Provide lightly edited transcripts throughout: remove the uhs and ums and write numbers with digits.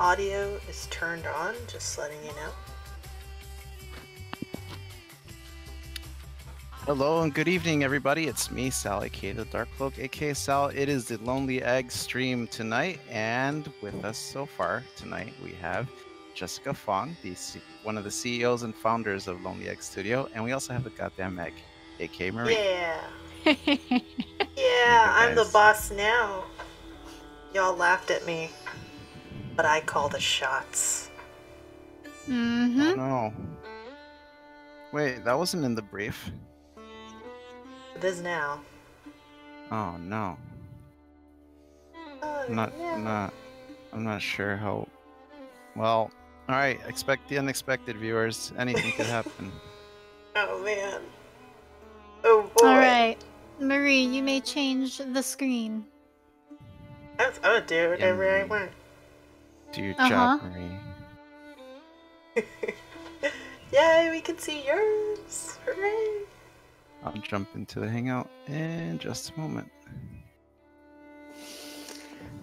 audio is turned on, just letting you know. Hello and good evening, everybody. It's me, Sal, aka the Dark Cloak, aka Sal. It is the Lonely Egg stream tonight, and with us so far tonight we have Jessica Fong, one of the CEOs and founders of Lonely Egg Studio, and we also have the Goddamn Egg, aka Marie. Yeah. Yeah, I'm the boss now. Y'all laughed at me, but I call the shots. Oh no. Wait, that wasn't in the brief. It is now. Oh no. Oh, I'm not sure how. Well, all right. Expect the unexpected, viewers. Anything could happen. Oh man. Oh boy. All right, Marie, you may change the screen. I would do whatever I want. Do your job, Marie. Yay, we can see yours. Hooray. I'll jump into the hangout in just a moment.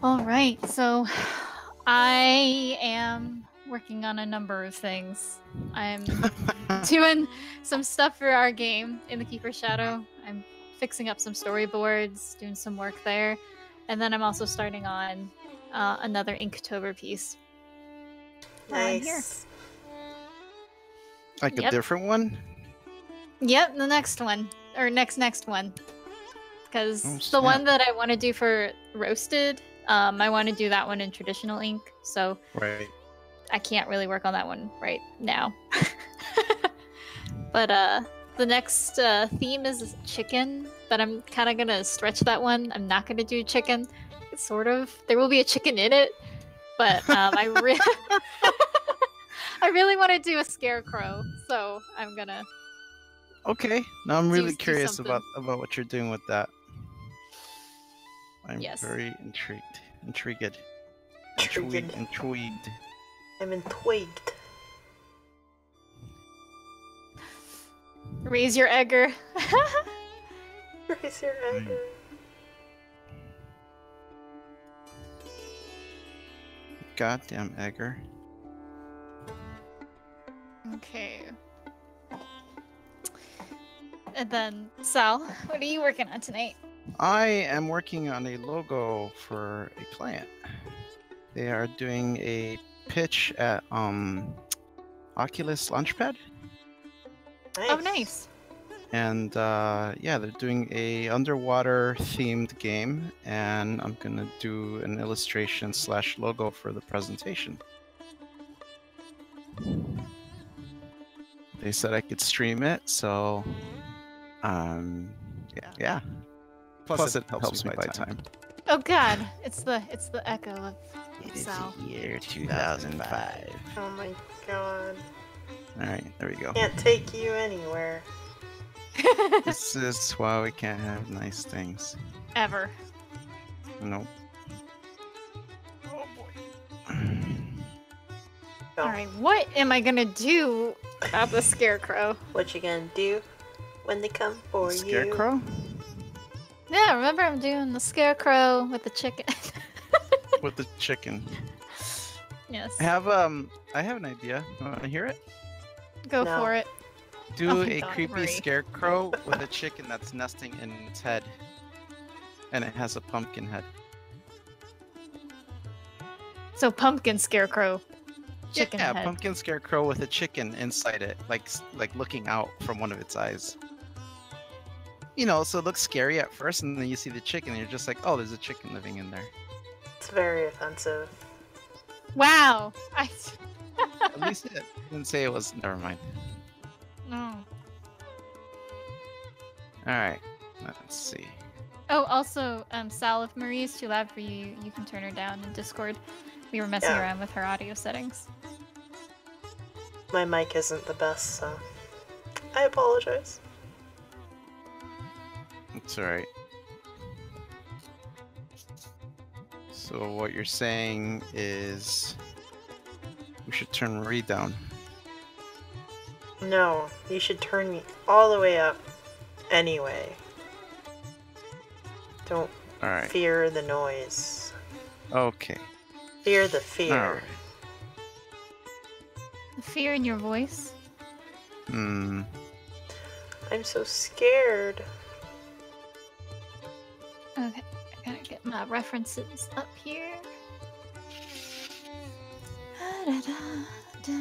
All right, so I am working on a number of things. I'm doing some stuff for our game in the Keeper Shadow. I'm fixing up some storyboards, doing some work there, and then I'm also starting on another Inktober piece. Nice. Like a different one? Yep, the next one. Or next one. Because the one that I want to do for Roasted, I want to do that one in traditional ink, so I can't really work on that one right now. But the next theme is chicken, but I'm kind of going to stretch that one. I'm not going to do chicken. It's sort of. There will be a chicken in it, but I really want to do a scarecrow, so I'm going to... Okay. Now I'm really curious about what you're doing with that. I'm very intrigued. Intrigued. I'm intrigued. Raise your egger. Raise your egger. Goddamn egger. Okay. And then, Sal, what are you working on tonight? I am working on a logo for a client. They are doing a pitch at Oculus Launchpad. Nice. Oh, nice. And yeah, they're doing a underwater themed game, and I'm gonna do an illustration / logo for the presentation. They said I could stream it, so yeah. Plus it helps me buy time. Oh God, it's the echo of Sal. It is the year 2005. Oh my god. All right, there we go. Can't take you anywhere. This is why we can't have nice things. Ever. Nope. Oh boy. All right, what am I gonna do about the scarecrow? What you gonna do when they come for you? Scarecrow? Yeah, remember I'm doing the scarecrow with the chicken. With the chicken. Yes. I have an idea. You want to hear it? Go for it. Do a creepy scarecrow with a chicken that's nesting in its head, and it has a pumpkin head. So pumpkin scarecrow. Chicken head. Pumpkin scarecrow with a chicken inside it, like looking out from one of its eyes. You know, so it looks scary at first, and then you see the chicken, and you're just like, oh, there's a chicken living in there. It's very offensive. Wow. At least it didn't say it was. Never mind. No. Alright, let's see. Oh, also, Sal, if Marie is too loud for you, you can turn her down in Discord. We were messing around with her audio settings. My mic isn't the best, so I apologize. It's alright. So what you're saying is we should turn Marie down. No, you should turn me all the way up anyway. Don't fear the noise. Okay. Fear the fear. fear in your voice. Hmm. I'm so scared. Okay, I gotta get my references up here. Da-da-da-da.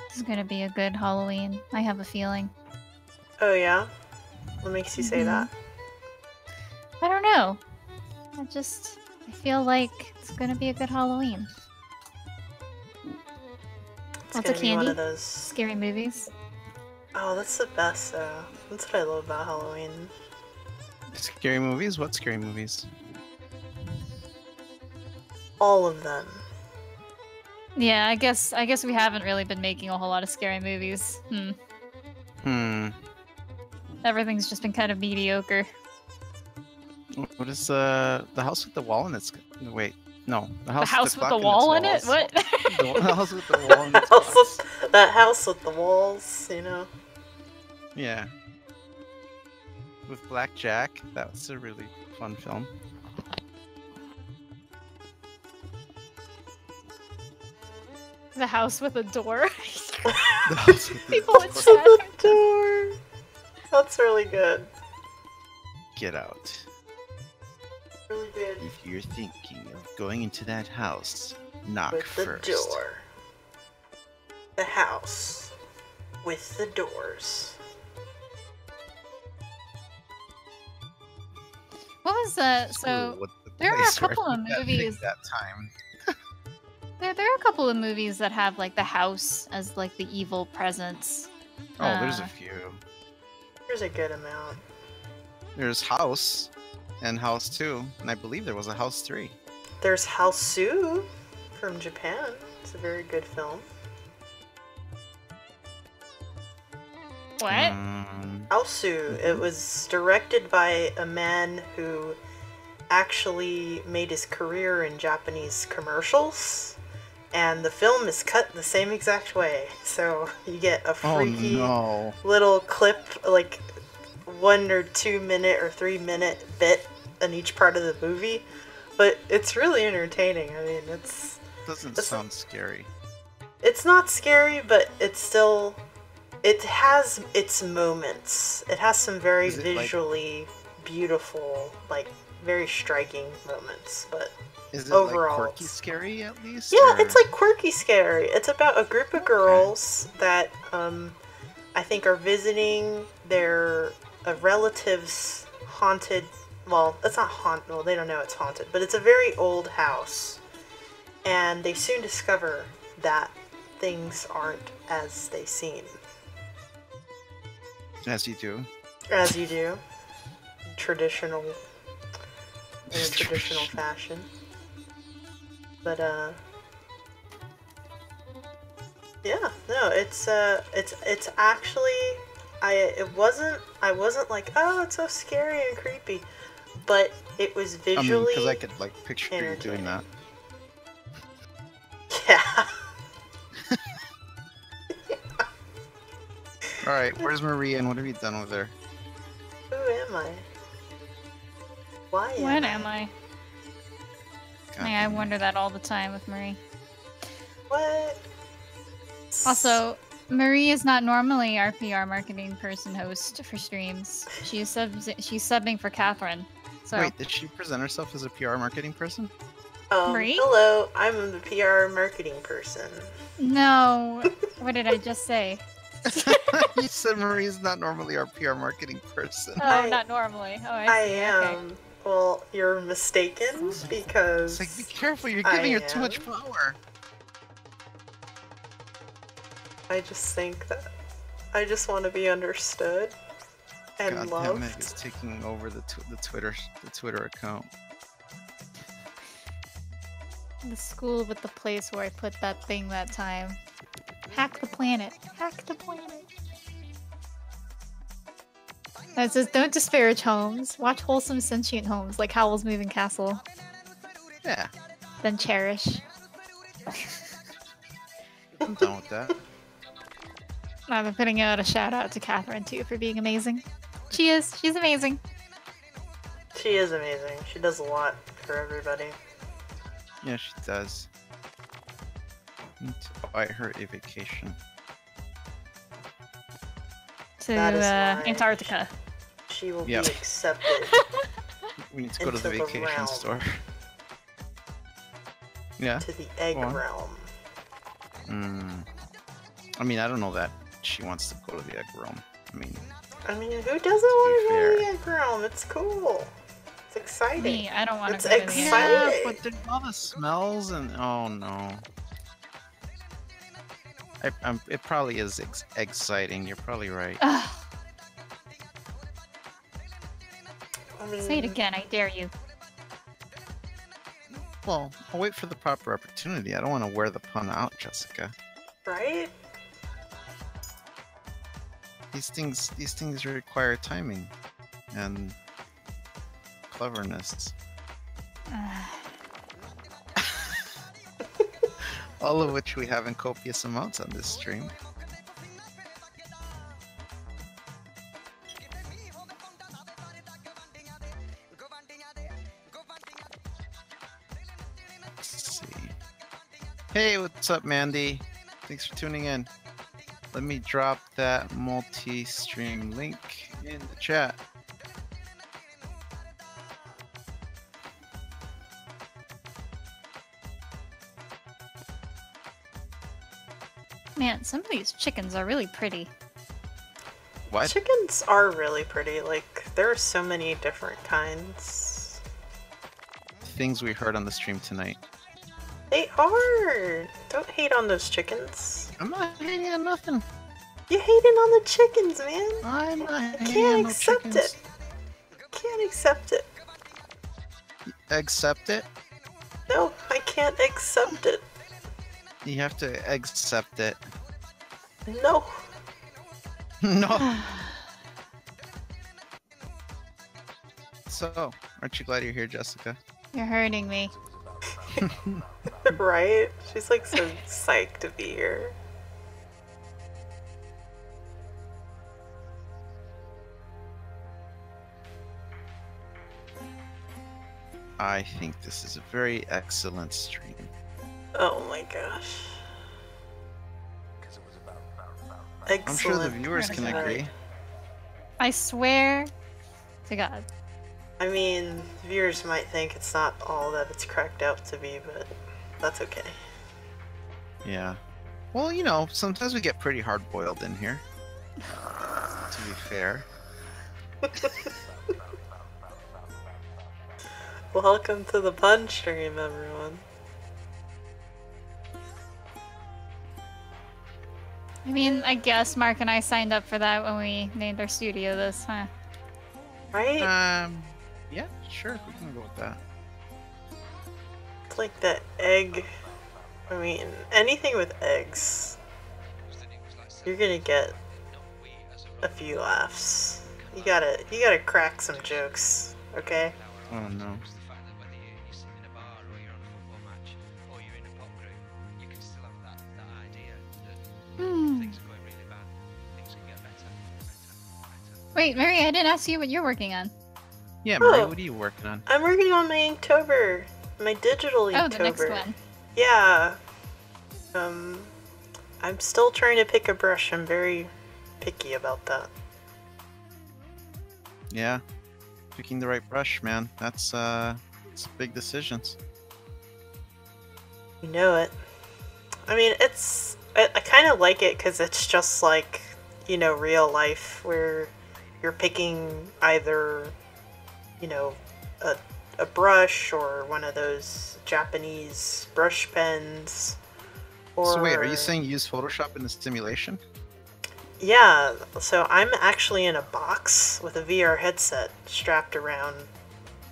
This is gonna be a good Halloween. I have a feeling. Oh yeah? What makes you say that? I don't know. I feel like it's gonna be a good Halloween. It's Lots of gonna be one candy. of those. Scary movies. Oh, that's the best though. That's what I love about Halloween. Scary movies? What scary movies? All of them. Yeah, I guess we haven't really been making a whole lot of scary movies. Everything's just been kind of mediocre. What is the house with the wall in its? Wait, no, the The house, house with clock the wall in it? walls. What? The house with the wall in its House box. that house with the walls, you know. Yeah. With Black Jack, that's a really fun film. The house with a door. The house with the People door. would To chat. the door. That's really good. Get out. Really good. If you're thinking of going into that house, knock With the first. door. The house with the doors. What was that? So Ooh, what the there are a place where I couple of put that thing movies. that time. there are a couple of movies that have like the house as like the evil presence. Oh, there's Uh, a few. There's a good amount. There's House and House 2, and I believe there was a House 3. There's Hausu from Japan. It's a very good film. What? Hausu. It was directed by a man who actually made his career in Japanese commercials, and the film is cut the same exact way. So you get a freaky Oh no. little clip, like 1 or 2 minute or 3 minute bit in each part of the movie, but it's really entertaining. I mean, Doesn't it's sound scary. it's not scary, but it's still, it has its moments. It has some very Is it, like- visually beautiful, like very striking moments, but Is it overall, like quirky scary at least? yeah, or- it's like quirky scary. It's about a group of girls that I think are visiting their relative's haunted. Well, it's not haunted. Well, they don't know it's haunted, but it's a very old house, and they soon discover that things aren't as they seem. As you do. As you do, traditional, in a traditional fashion. But yeah, no, it's actually, I wasn't like, oh, it's so scary and creepy, but it was visually. Because I could like picture you doing that. Yeah. All right, where's Maria and what have you done with her? Who am I? Why am When I? am I? God I damn it. wonder that all the time with Marie. What? Also, Marie is not normally our PR marketing person host for streams. She's subbing for Catherine. So Wait, did she present herself as a PR marketing person? Marie? Hello, I'm the PR marketing person. no. What did I just say? You said Marie's not normally our PR marketing person. Oh, I- not normally. Oh, I I see. am. Okay. Well, you're mistaken because It's like, be careful, you're I giving her too am. much power. I just think that I just want to be understood and God loved. damn it, it's taking over the Twitter account. The school with the place where I put that thing that time. Hack the planet. Hack the planet. It says, don't disparage homes. Watch wholesome sentient homes like Howl's Moving Castle. Yeah, Then cherish. I'm done with that. I've been putting out a shout out to Catherine too for being amazing. She is. She's amazing. She is amazing. She does a lot for everybody. Yeah, she does. Need to buy her a vacation. To That is why Antarctica. She will Yep. be accepted. We need to go to the Into the vacation realm. store. Yeah. To the egg Go on. realm. I mean, I don't know that she wants to go to the egg realm. I mean, I mean, who doesn't want to go to fair. the egg realm? It's cool. It's exciting. Me, I don't want It's to go to the exciting. end. yeah, but there's all the smells and oh no. It probably is exciting. You're probably right. Ugh, I mean, say it again, I dare you. Well, I'll wait for the proper opportunity. I don't want to wear the pun out, Jessica. right? These things require timing and cleverness. All of which we have in copious amounts on this stream. Let's see. Hey, what's up, Mandy? Thanks for tuning in. Let me drop that multi-stream link in the chat. Man, some of these chickens are really pretty. What? Chickens are really pretty. Like, there are so many different kinds. Things we heard on the stream tonight. They are! Don't hate on those chickens. I'm not hating on nothing. You hating on the chickens, man. I'm not I hating on can't no accept chickens. it. Can't accept it. Accept it? No, I can't accept it. You have to accept it. No. No. So, aren't you glad you're here, Jessica? You're hurting me. Right? She's like so psyched to be here. I think this is a very excellent stream. Oh my gosh. Excellent. I'm sure the viewers can Right. agree. I swear to God. I mean, viewers might think it's not all that it's cracked out to be, but that's okay. Yeah. Well, you know, sometimes we get pretty hard boiled in here. To be fair. Welcome to the pun stream, everyone. I mean, I guess Mark and I signed up for that when we named our studio this, huh? Right? Yeah, sure, we can go with that. It's like the egg. I mean, anything with eggs, you're gonna get a few laughs. You gotta crack some jokes, okay? Oh no. Wait, Mary, I didn't ask you what you're working on. Yeah, Mary, Oh. what are you working on? I'm working on my Inktober, my digital Inktober. Oh, the next one. Yeah. I'm still trying to pick a brush. I'm very picky about that. Yeah. Picking the right brush, man. That's it's big decisions. You know it. I mean, I kind of like it because it's just like, you know, real life where you're picking either, you know, a brush or one of those Japanese brush pens. Or... So wait, are you saying use Photoshop in the simulation? Yeah, so I'm actually in a box with a VR headset strapped around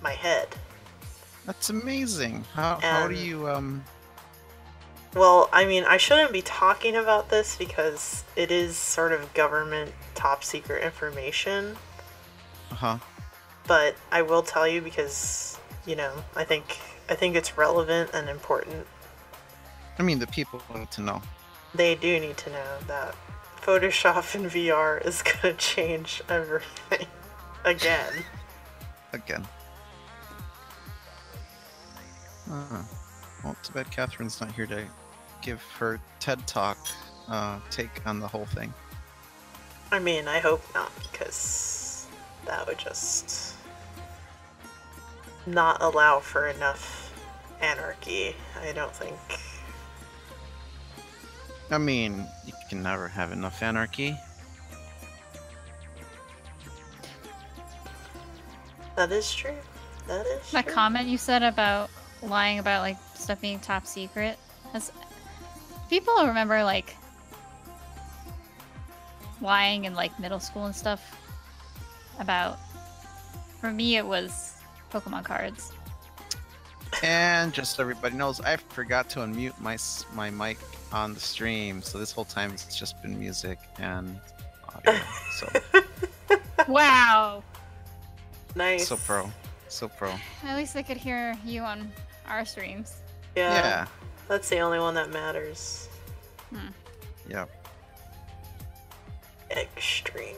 my head. That's amazing. How do And- you Well, I mean, I shouldn't be talking about this because it is sort of government top secret information, uh-huh. but I will tell you because, you know, I think it's relevant and important. I mean, the people need to know. They do need to know that Photoshop in VR is gonna change everything. Again. Again. Well, too bad Catherine's not here to give her TED Talk take on the whole thing. I mean, I hope not, because that would just not allow for enough anarchy, I don't think. I mean, you can never have enough anarchy. That is true. That is That true. comment you said about lying about like stuff being top secret, has people remember like lying in like middle school and stuff about, for me it was Pokemon cards. And just so everybody knows, I forgot to unmute my mic on the stream, so this whole time it's just been music and audio. So Wow. Nice. so pro. At least I could hear you on our streams. Yeah. That's the only one that matters. Yeah. Extreme.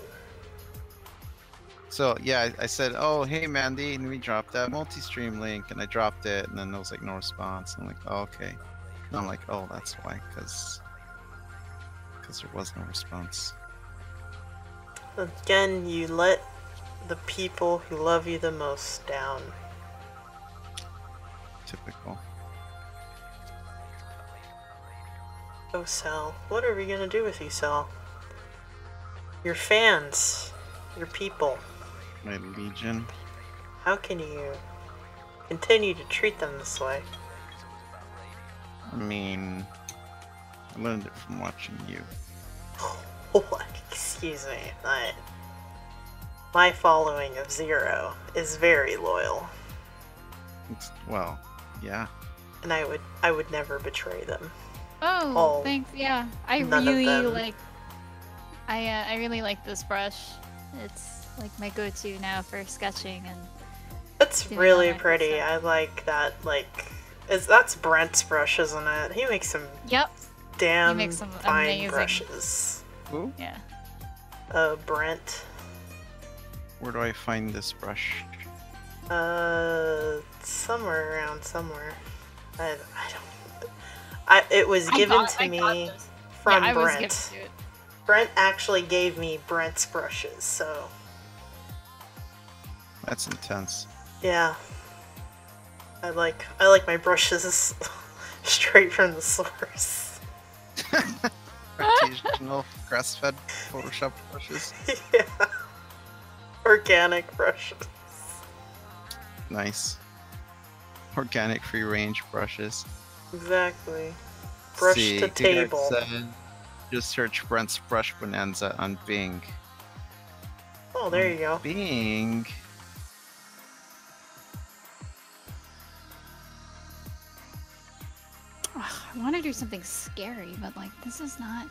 So yeah, I said, "Oh, hey Mandy," and we dropped that multi-stream link, and I dropped it, and then there was like no response. And I'm like, "Oh, okay." And I'm like, "Oh, that's why, because there was no response." Again, you let the people who love you the most down. Typical. Oh, Sal, what are we gonna do with you, Sal? Your fans, your people. My legion. How can you continue to treat them this way? I mean, I learned it from watching you. Oh, excuse me. My following of 0 is very loyal, Well, yeah. and I would never betray them. Oh, thanks. Yeah, I none of really them. like. I really like this brush. It's like my go-to now for sketching and. It's doing really all that good pretty. stuff. I like that. That's Brent's brush, isn't it? He makes some Yep. damn makes some fine amazing- brushes. Who? Yeah. Brent. Where do I find this brush? Somewhere around somewhere. I don't. It was given to me from I was Brent. given to it. Brent actually gave me Brent's brushes, so That's intense. yeah. I like my brushes straight from the source. Artisanal grass-fed Photoshop brushes. Yeah. Organic brushes. Nice. Organic free-range brushes. Exactly. Brush See, to Good table. said, just search Brent's Brush Bonanza on Bing. Oh, there you go. Bing. Ugh, I want to do something scary, but like this is not.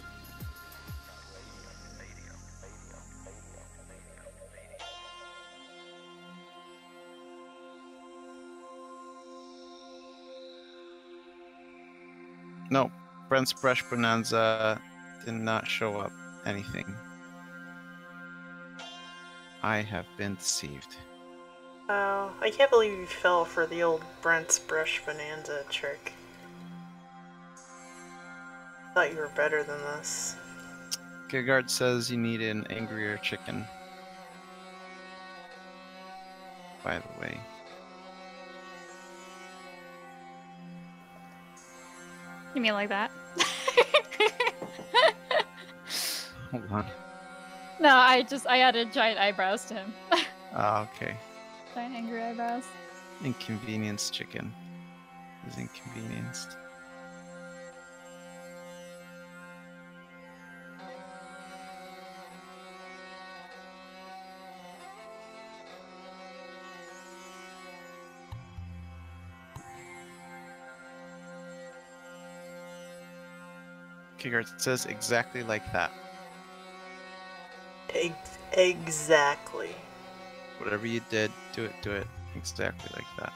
No, Brent's Brush Bonanza did not show up anything. I have been deceived. Oh, I can't believe you fell for the old Brent's Brush Bonanza trick. Thought you were better than this. Gigard says you need an angrier chicken. By the way. You mean like that? Hold on. No, I added giant eyebrows to him. Ah, okay. Giant angry eyebrows. Inconvenience chicken is inconvenienced. Kigart says exactly like that. Exactly. Whatever you did, do it exactly like that.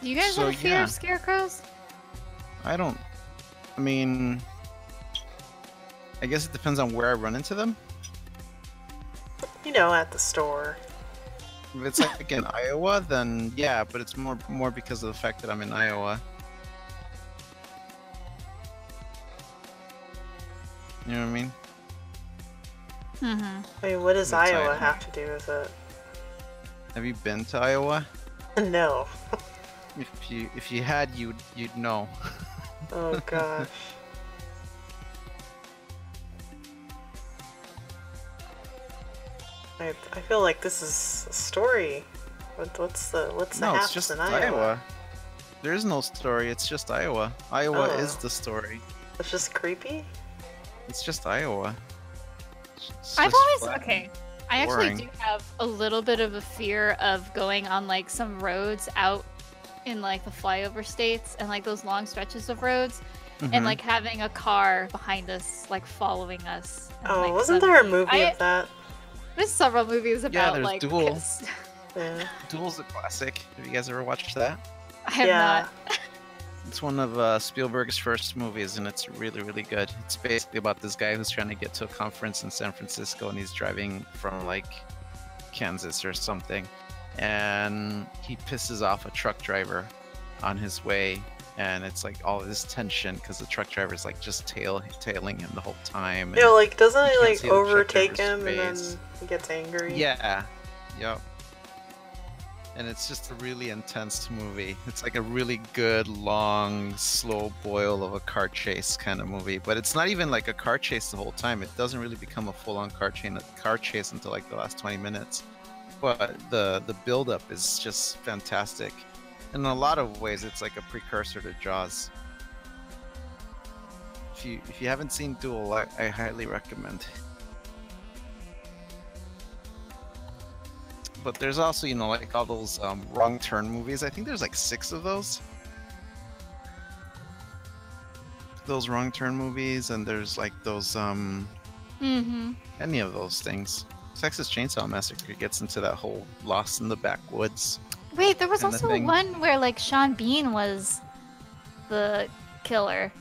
Do you guys So, have a fear yeah. of scarecrows? I don't. I mean, I guess it depends on where I run into them. You know, at the store. If it's like in Iowa, then yeah, but it's more because of the fact that I'm in Iowa. You know what I mean? Mm-hmm. I mean, what does It's Iowa Iowa. have to do with it? Have you been to Iowa? No. If you had, you'd know. Oh gosh. I feel like this is a story. What's the No, it's haps just in Iowa. There is no story. It's just Iowa. Iowa Oh. is the story. It's just creepy? It's just Iowa. It's I've just always flat. okay. I actually boring. do have a little bit of a fear of going on like some roads out in like the flyover states and like those long stretches of roads and Mhm. like having a car behind us like following us. And, Oh, like, wasn't there a suddenly- movie of that? There's several movies about there's like Duel. Yeah. Duel's a classic. Have you guys ever watched that? I have Yeah. not. It's one of Spielberg's first movies, and it's really, really good. It's basically about this guy who's trying to get to a conference in San Francisco, and he's driving from like Kansas or something, and he pisses off a truck driver on his way, and it's like all this tension because the truck driver's like just tailing him the whole time. You know, like, doesn't you he can't like see the truck overtake driver's him and then face. he gets angry? Yeah, yep. And it's just a really intense movie. It's like a really good, long, slow boil of a car chase kind of movie. But it's not even like a car chase the whole time. It doesn't really become a full-on car chase until like the last 20 minutes. But the build-up is just fantastic. In a lot of ways, it's like a precursor to Jaws. If you haven't seen Duel, I highly recommend. But there's also, you know, like all those wrong turn movies. I think there's like 6 of those. Those wrong turn movies, and there's like those any of those things. Texas Chainsaw Massacre gets into that whole lost in the backwoods. Wait, there was kinda also thing. one where like Sean Bean was the killer.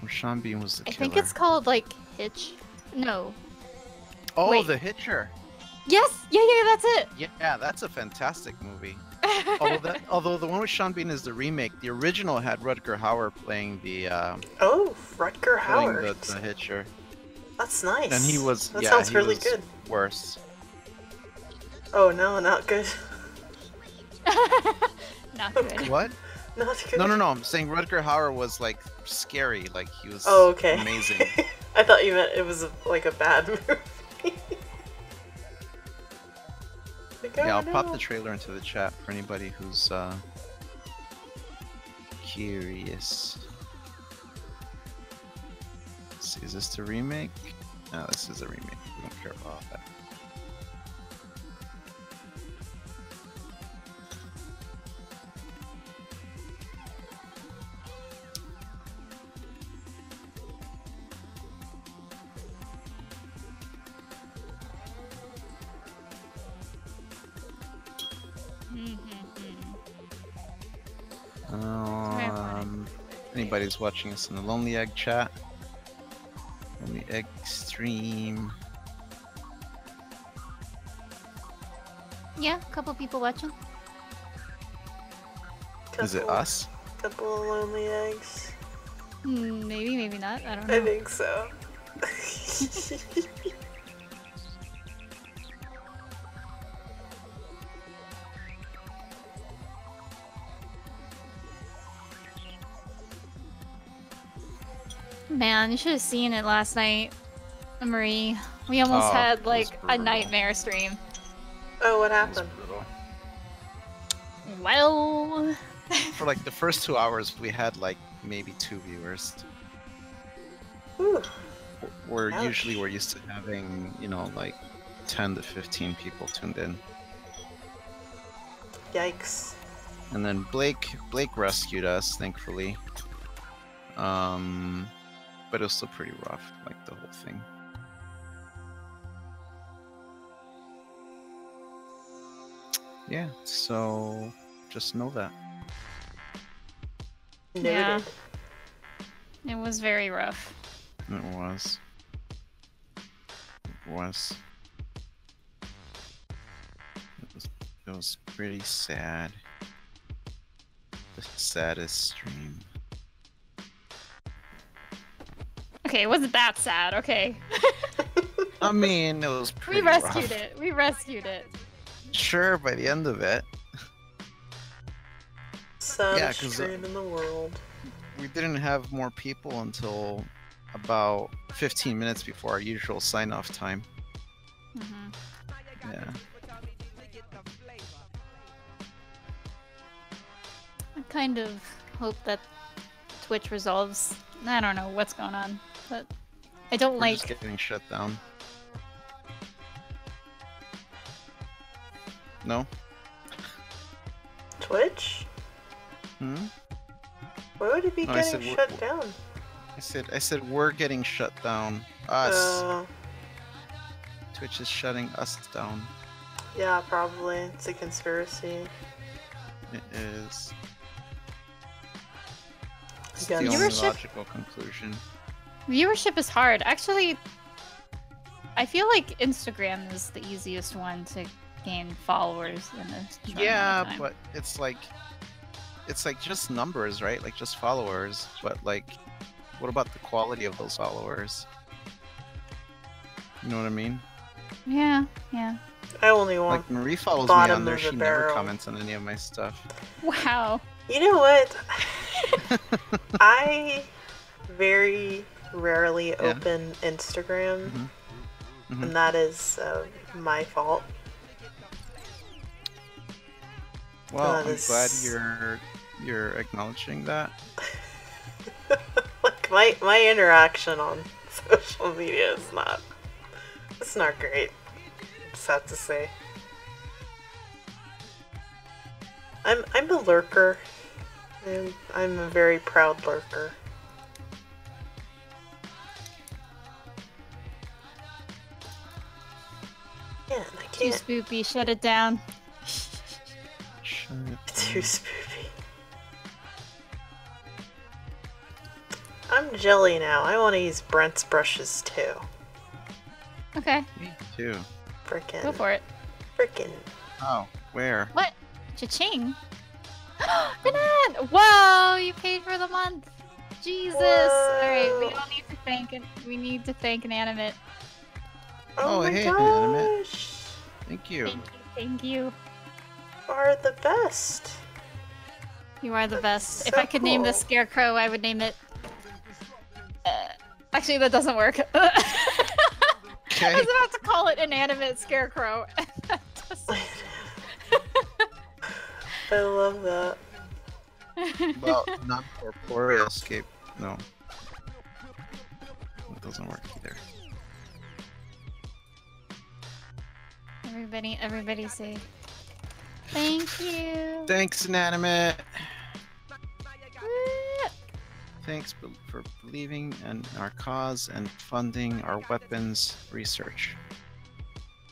Where Sean Bean was the I killer. think it's called like Hitch. No. Oh, wait. The Hitcher. Yes. Yeah. That's it. Yeah, that's a fantastic movie. Although the one with Sean Bean is the remake. The original had Rutger Hauer playing the Oh, Rutger Hauer. the Hitcher. That's nice. And he was That yeah, sounds he really was good. worse. Oh no, not good. Not good. What? Not good. No. I'm saying Rutger Hauer was like scary. Like he was Oh, okay. amazing. I thought you meant it was like a bad movie. Like, Yeah, I'll oh, pop no. the trailer into the chat for anybody who's curious. Let's see, is this the remake? No, this is a remake. We don't care about that. Anybody's watching us in the Lonely Egg chat. Lonely Egg stream. Yeah, a couple people watching. Is it us? Couple of lonely eggs. Maybe not. I don't know. I think so. Man, you should have seen it last night, Marie. We almost Oh, had it was like a brutal. nightmare stream. Oh, what It was happened? brutal. Well, For like the first 2 hours, we had like maybe 2 viewers. Whew. We're Ouch. usually we're used to having, you know, like 10 to 15 people tuned in. Yikes. And then Blake rescued us, thankfully. But it was still pretty rough, like the whole thing. Yeah, so just know that. Noted. Yeah. It was very rough. It was. It was. It was pretty sad. The saddest stream. Okay, it wasn't that sad. Okay. I mean, it was pretty We rescued rough. it. We rescued it. Sure, by the end of it, Saddest 'cause, stream in the world. we didn't have more people until about 15 minutes before our usual sign-off time. Mhm. Yeah. I kind of hope that Twitch resolves. I don't know what's going on, but I don't We're like. just getting shut down. No? Twitch? Hmm? Why would it be No, I getting said shut down? I said we're getting shut down. Us. Uh, Twitch is shutting us down. yeah, probably. It's a conspiracy. It is. It's Yeah. the only Viewership? logical conclusion. Viewership is hard. Actually, I feel like Instagram is the easiest one to gain followers in this. Yeah, but it's like just numbers, right? Like just followers. But like, what about the quality of those followers? You know what I mean? Yeah, yeah. I only want. Like Marie follows me bottom on there. of the She never barrel. comments on any of my stuff. Wow. You know what? I very rarely open Instagram, Mhm. and that is my fault. Well, That I'm is- glad you're acknowledging that. Like my interaction on social media is not. It's not great. Sad to say. I'm a lurker. And I'm a very proud lurker. Yeah, I Too can't. spoopy. Shut it down. Shut Too spoopy. I'm jelly now. I want to use Brent's brushes too. Okay, Me too. Frickin'. go for it. Frickin'. Oh, where? What? Cha-ching. Banana! Whoa, you paid for the month. Jesus. Alright, we don't need to thank it. We need to thank Inanimate. Oh, Oh, my hey, gosh. Inanimate. Thank you. Thank you. You are the best. You are the best. If So I could name this cool. scarecrow, I would name it. Actually, that doesn't work. I Okay. was about to call it inanimate scarecrow. I love that. Well, not corporeal escape. No. That doesn't work either. Everybody say thank you. Thanks, Inanimate. Woo! Thanks for believing in our cause and funding our weapons research.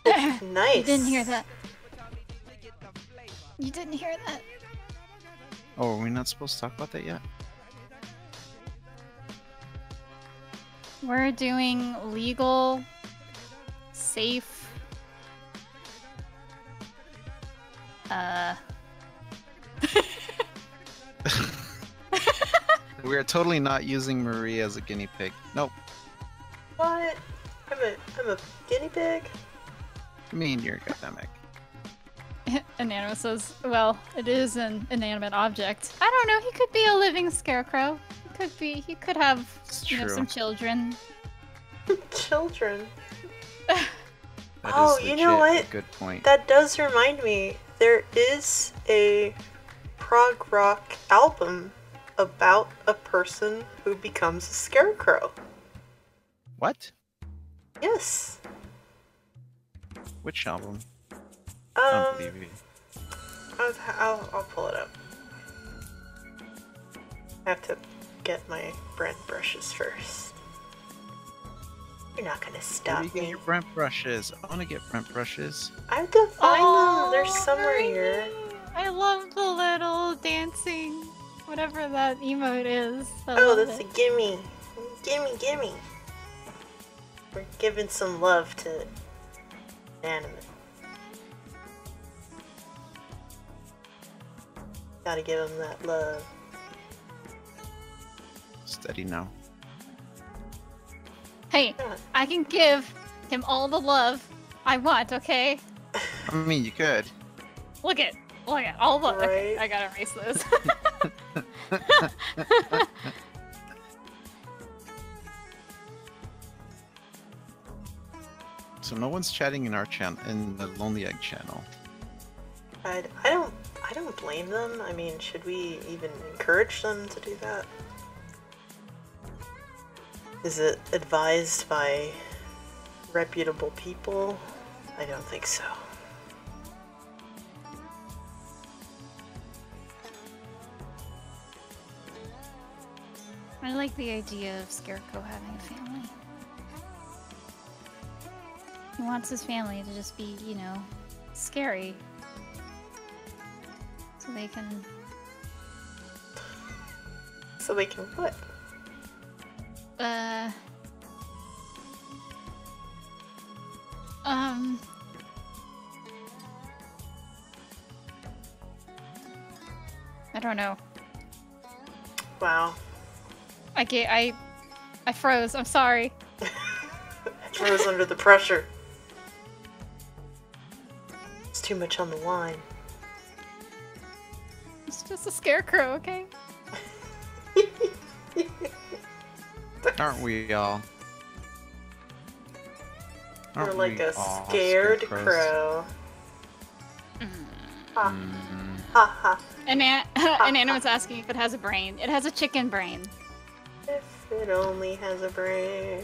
Nice. You didn't hear that. You didn't hear that. Oh, are we not supposed to talk about that yet? We're doing legal, safe, We are totally not using Marie as a guinea pig. Nope. What? I'm a guinea pig? Me and your academic. Inanimate says, well, it is an inanimate object. I don't know, he could be a living scarecrow. He could have, It's you know, true. some children. Children. That Oh, is you know legit what? a good point. That does remind me. There is a prog rock album about a person who becomes a scarecrow. What? Yes. Which album? I don't Um, believe you. I'll pull it up. I have to get my Brent brushes first. You're not gonna Where do stop you get me. your Brent brushes? I want to get Brent brushes. I have to find them. Oh, there's somewhere here. I love the little dancing, whatever that emote is. Oh, that's a gimme. Gimme, gimme. We're giving some love to anime. Gotta give him that love. Steady now. Hey, I can give him all the love I want, okay? I mean, you could. Look at all the. Okay, Right. I gotta erase those. So no one's chatting in our channel, in the Lonely Egg channel. I don't blame them. I mean, should we even encourage them to do that? Is it advised by reputable people? I don't think so. I like the idea of Scarecrow having a family. He wants his family to just be, you know, scary. So they can... So they can what? I don't know. Wow. I froze. I'm sorry. Froze under the pressure. It's too much on the line. It's just a scarecrow, okay? Aren't we all? You're Aren't like we a all scared scarecrows? crow. Ha Mm. ha ha. And Anna was asking if it has a brain. It has a chicken brain. If it only has a brain.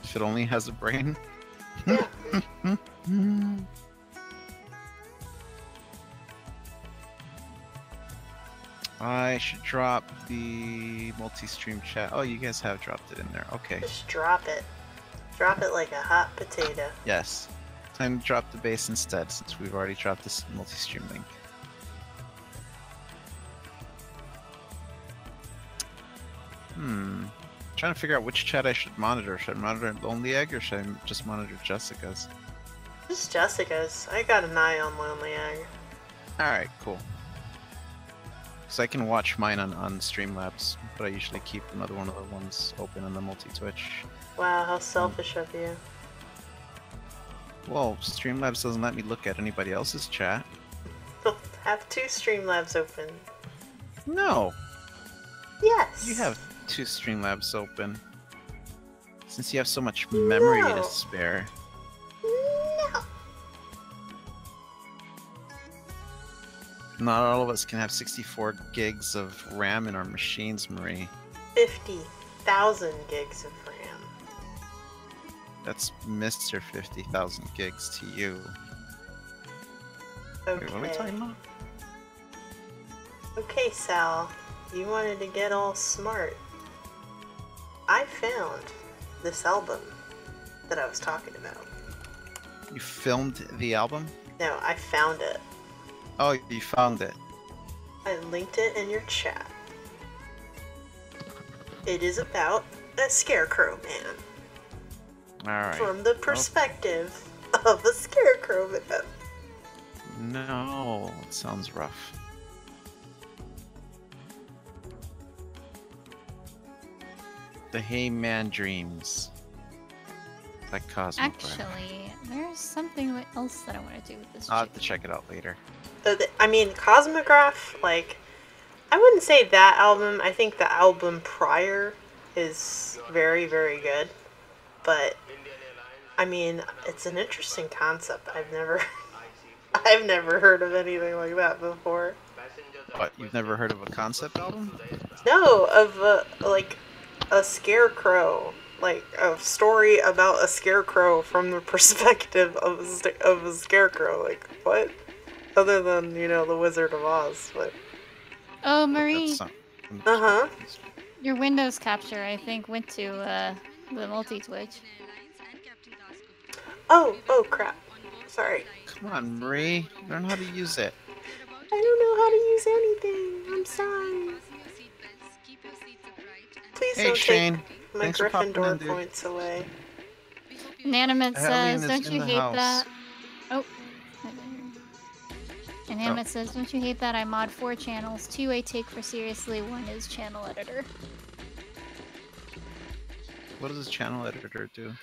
If it only has a brain. Yeah. I should drop the multi-stream chat. Oh, you guys have dropped it in there. Okay. Just drop it. Drop it like a hot potato. Yes. Time to drop the base instead, since we've already dropped this multi-stream link. Trying to figure out which chat I should monitor. Should I monitor Lonely Egg or should I just monitor Jessica's? Just Jessica's. I got an eye on Lonely Egg. Alright, cool. So I can watch mine on Streamlabs, but I usually keep another one of the ones open on the multi-Twitch. Wow, how selfish of you. Well, Streamlabs doesn't let me look at anybody else's chat. You'll have 2 Streamlabs open. No! Yes! You have 2 Streamlabs open. Since you have so much memory No. to spare. No! Not all of us can have 64 gigs of RAM in our machines, Marie. 50,000 gigs of RAM. That's Mr. 50,000 gigs to you. Okay. Wait, what are we talking about? Okay, Sal. You wanted to get all smart. I found this album that I was talking about. You filmed the album? No, I found it. Oh, you found it. I linked it in your chat. It is about a scarecrow man. Alright. From the perspective of a scarecrow man. No, it sounds rough. The Hey Man Dreams. Like Cosmo. Actually, there's something else that I want to do with this. I'll have to chicken. check it out later. I mean, Cosmograph, like, I wouldn't say that album. I think the album prior is very, very good. But, I mean, it's an interesting concept. I've never heard of anything like that before. What, you've never heard of a concept album? No, of like a scarecrow, like a story about a scarecrow from the perspective of a scarecrow. Like what? Other than the Wizard of Oz, but. Oh, Marie, Uh huh. your Windows capture, I think, went to the multi-Twitch. Oh crap. Sorry. Come on, Marie. Learn how to use it. I don't know how to use anything. I'm sorry. Please Hey, don't Shane. take my Thanks for popping Gryffindor in, dude. points away. Inanimate Helene says, is don't in you the hate house. that? Oh. Inanimate says, don't you hate that I mod 4 channels? 2 I take for seriously, 1 is channel editor. What does channel editor do?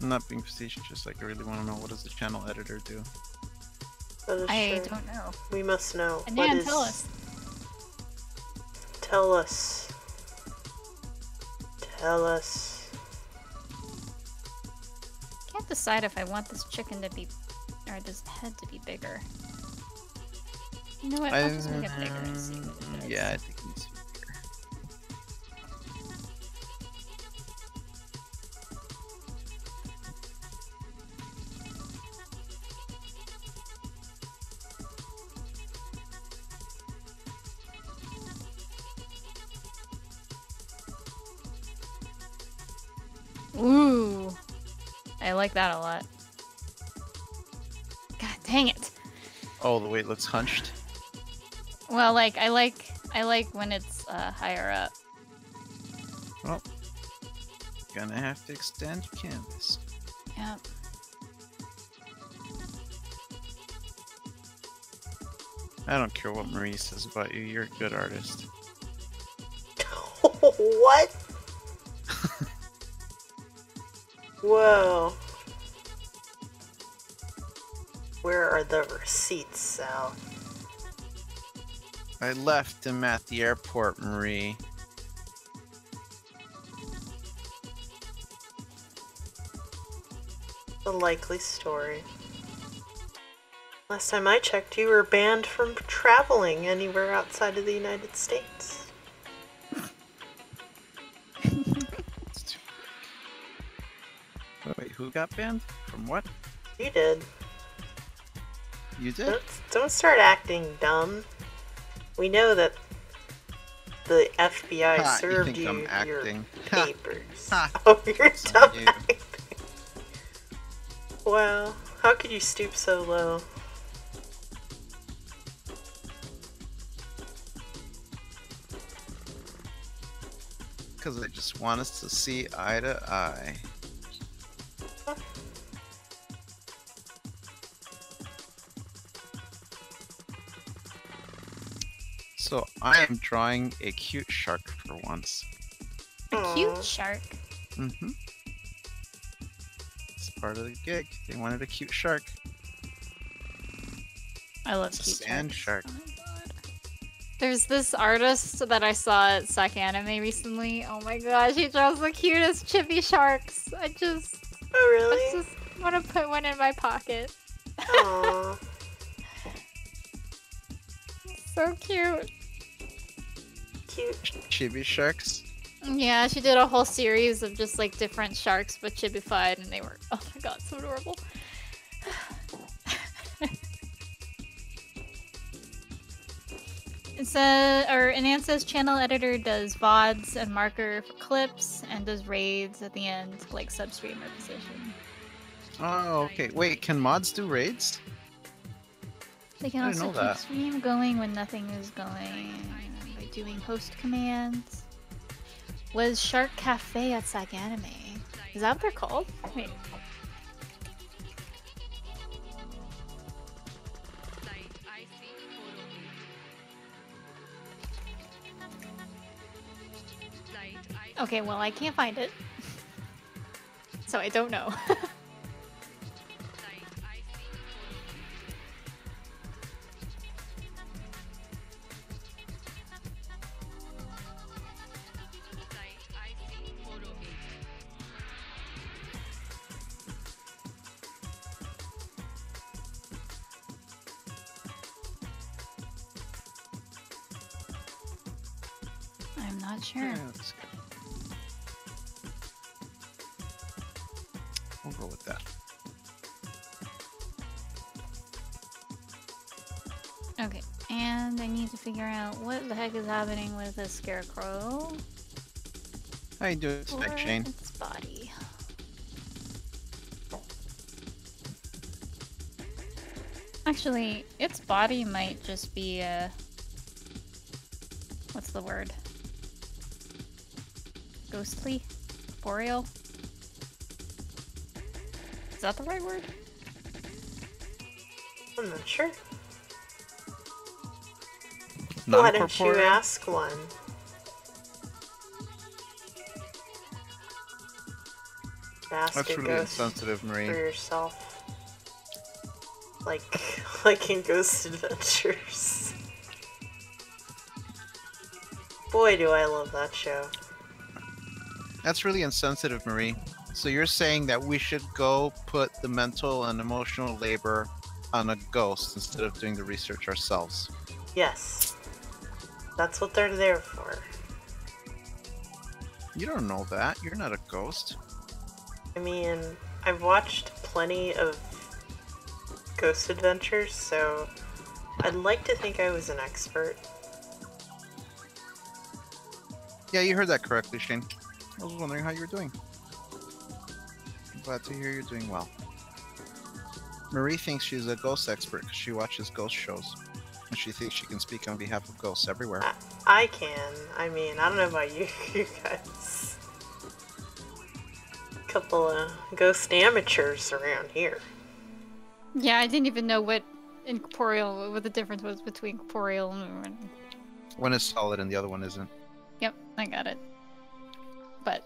I'm not being facetious. Like, I really want to know, what does the channel editor do? I don't know. We must know. Anan, tell us. Tell us. Tell us. Can't decide if I want this chicken to be, or this head to be bigger. You know what? I'll just make it bigger and see what it is. Yeah, I think it needs to be bigger. Ooh. I like that a lot. God dang it. Oh, the way it looks hunched. Well, like, I like when it's higher up. Well, gonna have to extend your canvas. Yep. I don't care what Marie says about you. You're a good artist. What? Whoa. Where are the receipts, Sal? I left him at the airport, Marie. A likely story. Last time I checked, you were banned from traveling anywhere outside of the United States. It's too quick. Wait, who got banned? From what? You did. You did? Don't start acting dumb. We know that the FBI Ha, served you think I'm your acting. Ha. papers. Ha. Oh, you're That's dumb on you. acting. Wow, how could you stoop so low? Because I just want us to see eye to eye. So I am drawing a cute shark for once. A Aw. cute shark. Mm-hmm. It's part of the gig. They wanted a cute shark. I love It's a cute sand sharks. shark. Oh my god. There's this artist that I saw at Sac Anime recently. Oh my gosh, he draws the cutest chibi sharks. I just Oh, really? want to put one in my pocket. Aww. So cute. Cute. Chibi sharks. Yeah, she did a whole series of just like different sharks but chibified, and they were, oh my god, so adorable. It says, or Anan says channel editor does VODs and marker for clips and does raids at the end, like substreamer position. Oh, okay. Wait, can mods do raids? They can I didn't also know keep that. stream going when nothing is going by doing host commands. Was Shark Cafe at Sac Anime? Is that what they're called? Wait. Okay, well, I can't find it. So I don't know. I'm not sure. Yeah, that's good. We'll go with that. Okay, and I need to figure out what the heck is happening with this scarecrow. How you doing tonight, Shane? Its body. Actually, its body might just be what's the word? Ghostly? Boreal? Is that the right word? I'm not sure. Why didn't you Non-corporeal? ask one? Ask That's a really ghost insensitive, for Marie. yourself. Like in Ghost Adventures. Boy, do I love that show. That's really insensitive, Marie. So you're saying that we should go put the mental and emotional labor on a ghost instead of doing the research ourselves? Yes. That's what they're there for. You don't know that. You're not a ghost. I mean, I've watched plenty of Ghost Adventures, so I'd like to think I was an expert. Yeah, you heard that correctly, Shane. I was wondering how you were doing. I'm glad to hear you're doing well. Marie thinks she's a ghost expert because she watches ghost shows. And she thinks she can speak on behalf of ghosts everywhere. I can. I mean, I don't know about you, you guys. Couple of ghost amateurs around here. Yeah, I didn't even know what the difference was between corporeal and... One is solid and the other one isn't. Yep, I got it. But...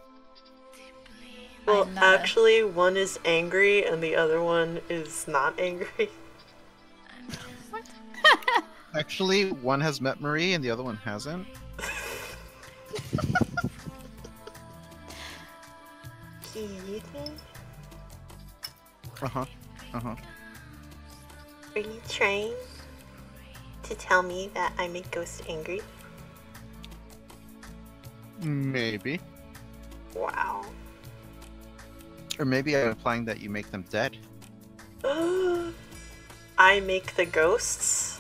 Well, I'm not actually, one is angry and the other one is not angry. What? Actually, one has met Marie and the other one hasn't. Keith, Uh-huh. Uh-huh. are you trying to tell me that I make ghosts angry? Maybe. Wow. Or maybe I'm implying that you make them dead. I make the ghosts?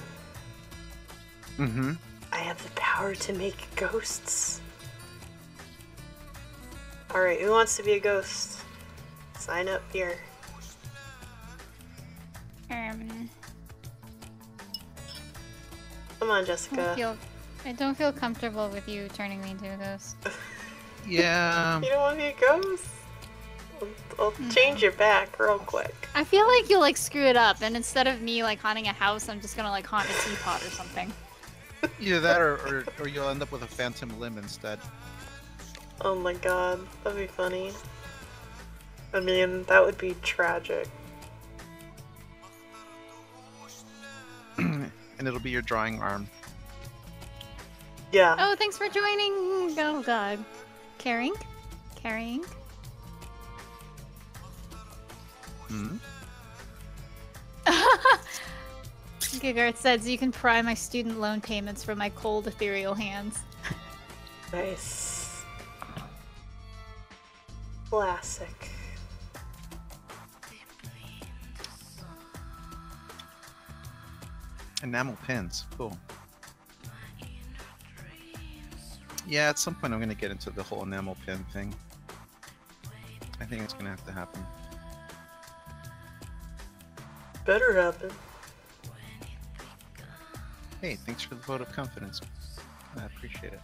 Mm-hmm. I have the power to make ghosts. Alright, who wants to be a ghost? Sign up here. Come on, Jessica. I don't feel comfortable with you turning me into a ghost. Yeah. You don't want to be a ghost? I'll change your back real quick. I feel like you'll like screw it up, and instead of me like haunting a house, I'm just gonna like haunt a teapot or something. Either that or you'll end up with a phantom limb instead. Oh my god, that'd be funny. I mean, that would be tragic. And it'll be your drawing arm. Yeah. Oh, thanks for joining. Oh god. Carrying? Hmm? Gigart says you can pry my student loan payments from my cold ethereal hands. Nice. Classic. Enamel pins. Cool. Yeah, at some point I'm gonna get into the whole enamel pin thing. I think it's gonna have to happen. Better happen. Hey, thanks for the vote of confidence. I appreciate it.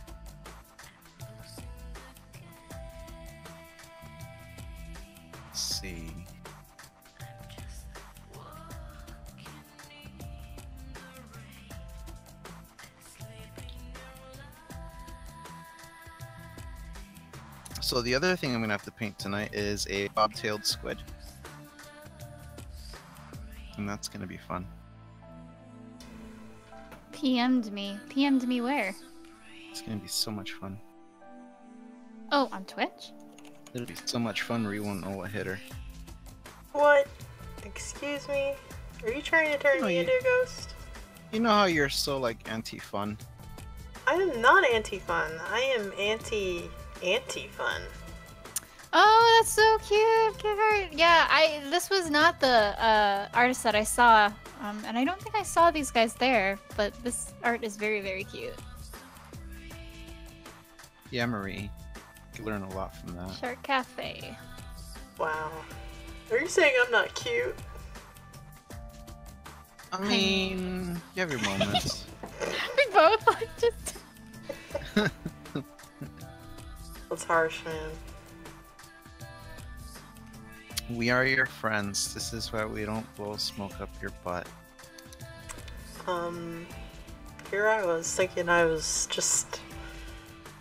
Let's see. So the other thing I'm gonna have to paint tonight is a bobtailed squid. And that's gonna be fun. PM'd me. PM'd me where? It's gonna be so much fun. Oh, on Twitch? It'll be so much fun where you won't know what hit her. What? Excuse me? Are you trying to turn No, me you- into a ghost? You know how you're so like anti-fun? I am not anti-fun. I am anti-fun. Oh, that's so cute, Gigart. Yeah, this was not the artist that I saw, and I don't think I saw these guys there, but this art is very, very cute. Yeah, Marie. could learn a lot from that. Shark Cafe. Wow. Are you saying I'm not cute? I mean, you have your moments. We both like just. That's harsh, man. We are your friends. This is why we don't blow smoke up your butt. Here I was thinking I was just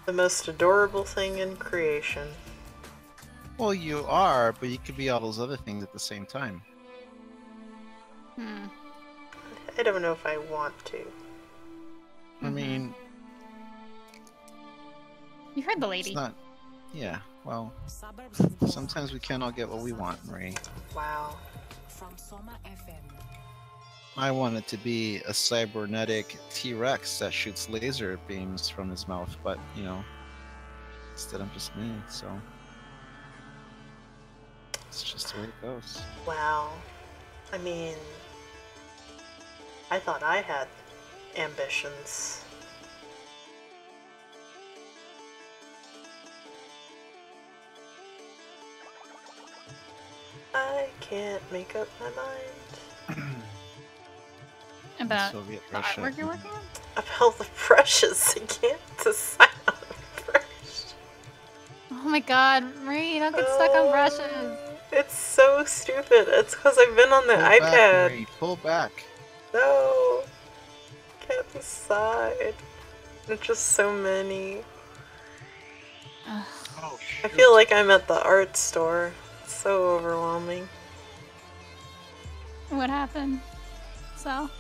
the most adorable thing in creation. Well, you are, but you could be all those other things at the same time. I don't know if I want to. I mean, You heard the lady. it's not. Yeah, well, sometimes we can't all get what we want, Marie. Wow. I wanted to be a cybernetic T-Rex that shoots laser beams from his mouth, but, you know, instead I'm just me, so... It's just the way it goes. Wow. I mean, I thought I had ambitions. I can't make up my mind. About Soviet the Russia. artwork you're working on? About the brushes. I can't decide on the brush. Oh my god, Marie, don't get stuck on brushes. It's so stupid. It's because I've been on the Pull back, iPad. Marie, pull back. No. Can't decide. There's just so many. Ugh. Oh, I feel like I'm at the art store. It's so overwhelming. What happened? So?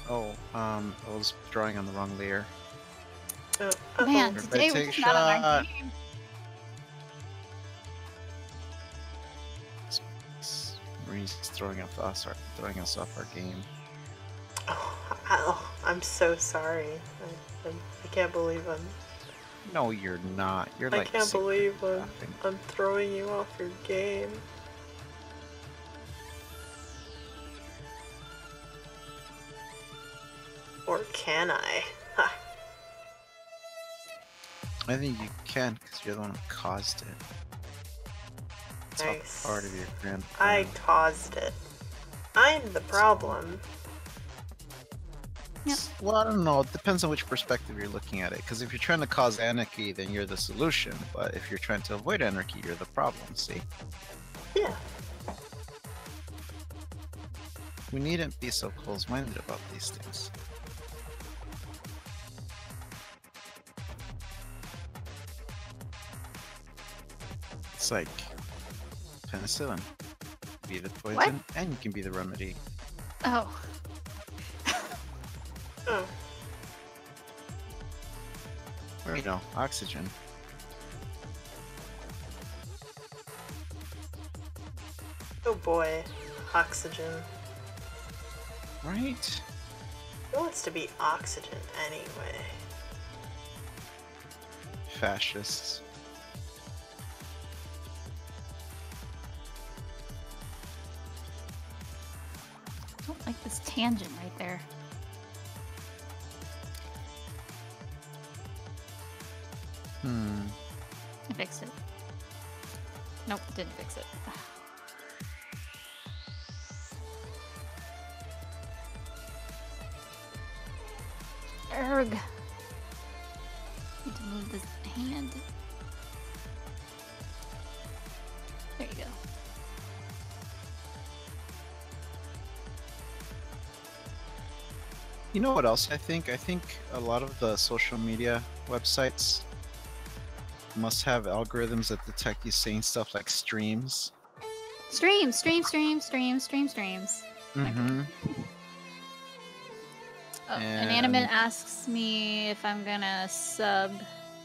Oh, I was drawing on the wrong layer. Oh, Man, Everybody today take we're a just not on our shot. game. Marie's throwing us off our game. Oh, I'm so sorry. I can't believe No, you're not. You're I like. can't secret believe laughing. I'm throwing you off your game. Or can I? Ha. I think you can, because you're the one who caused it. It's all Nice. part of your grand I plan. caused it. I'm the problem. Yep. Well, I don't know. It depends on which perspective you're looking at it. Because if you're trying to cause anarchy, then you're the solution. But if you're trying to avoid anarchy, you're the problem. See? Yeah. We needn't be so close-minded about these things. It's like penicillin. Be the poison, and you can be the remedy. Oh. Oh. Or, you know, oxygen. Oh boy. Oxygen. Right? Who wants to be oxygen anyway? Fascists. I don't like this tangent right there. I fixed it. Nope, didn't fix it. Erg. Need to move this hand. There you go. You know what else I think? I think a lot of the social media websites must have algorithms that detect you saying stuff like streams. Streams. Mm-hmm. Oh, an And- animate asks me if I'm gonna sub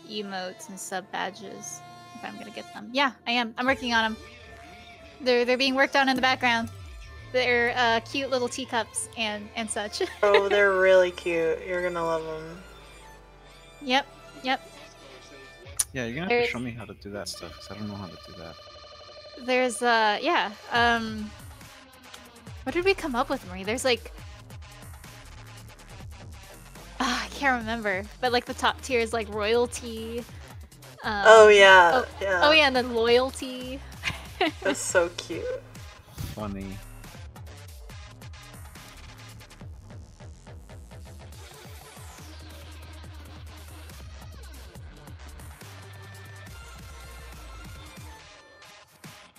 emotes and sub badges. If I'm gonna get them. Yeah, I am. I'm working on them. They're being worked on in the background. They're cute little teacups and such. Oh, they're really cute. You're gonna love them. Yep. Yeah, you're gonna have There's- to show me how to do that stuff, because I don't know how to do that. There's yeah. What did we come up with, Marie? There's like I can't remember, but like the top tier is like royalty, Oh yeah, Oh, yeah. oh yeah, and then loyalty. That's so cute. Funny.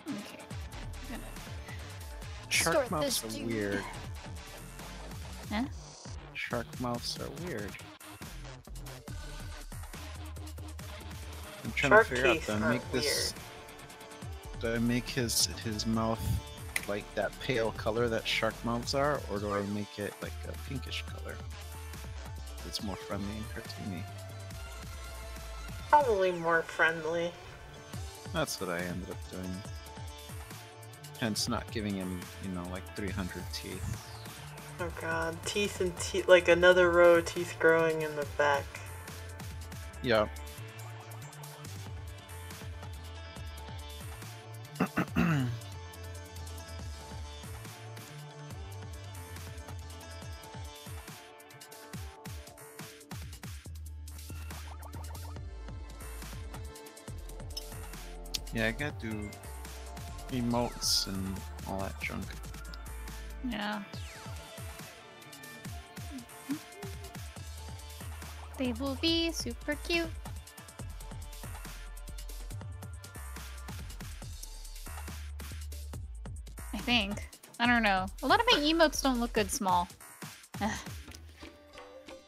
Okay. I'm gonna Shark Start mouths this are dude. weird. Huh? Shark mouths are weird. I'm trying Shark to figure out, teeth do I aren't make this... Do I make his mouth like that pale color that shark mouths are, or do I make it like a pinkish color? It's more friendly and cartoony. Probably more friendly. That's what I ended up doing. Hence not giving him, you know, like 300 teeth. Oh god, teeth and teeth, like another row of teeth growing in the back. Yeah. Yeah, I gotta do emotes and all that junk. Yeah. They will be super cute. I think. I don't know. A lot of my emotes don't look good small. Ugh.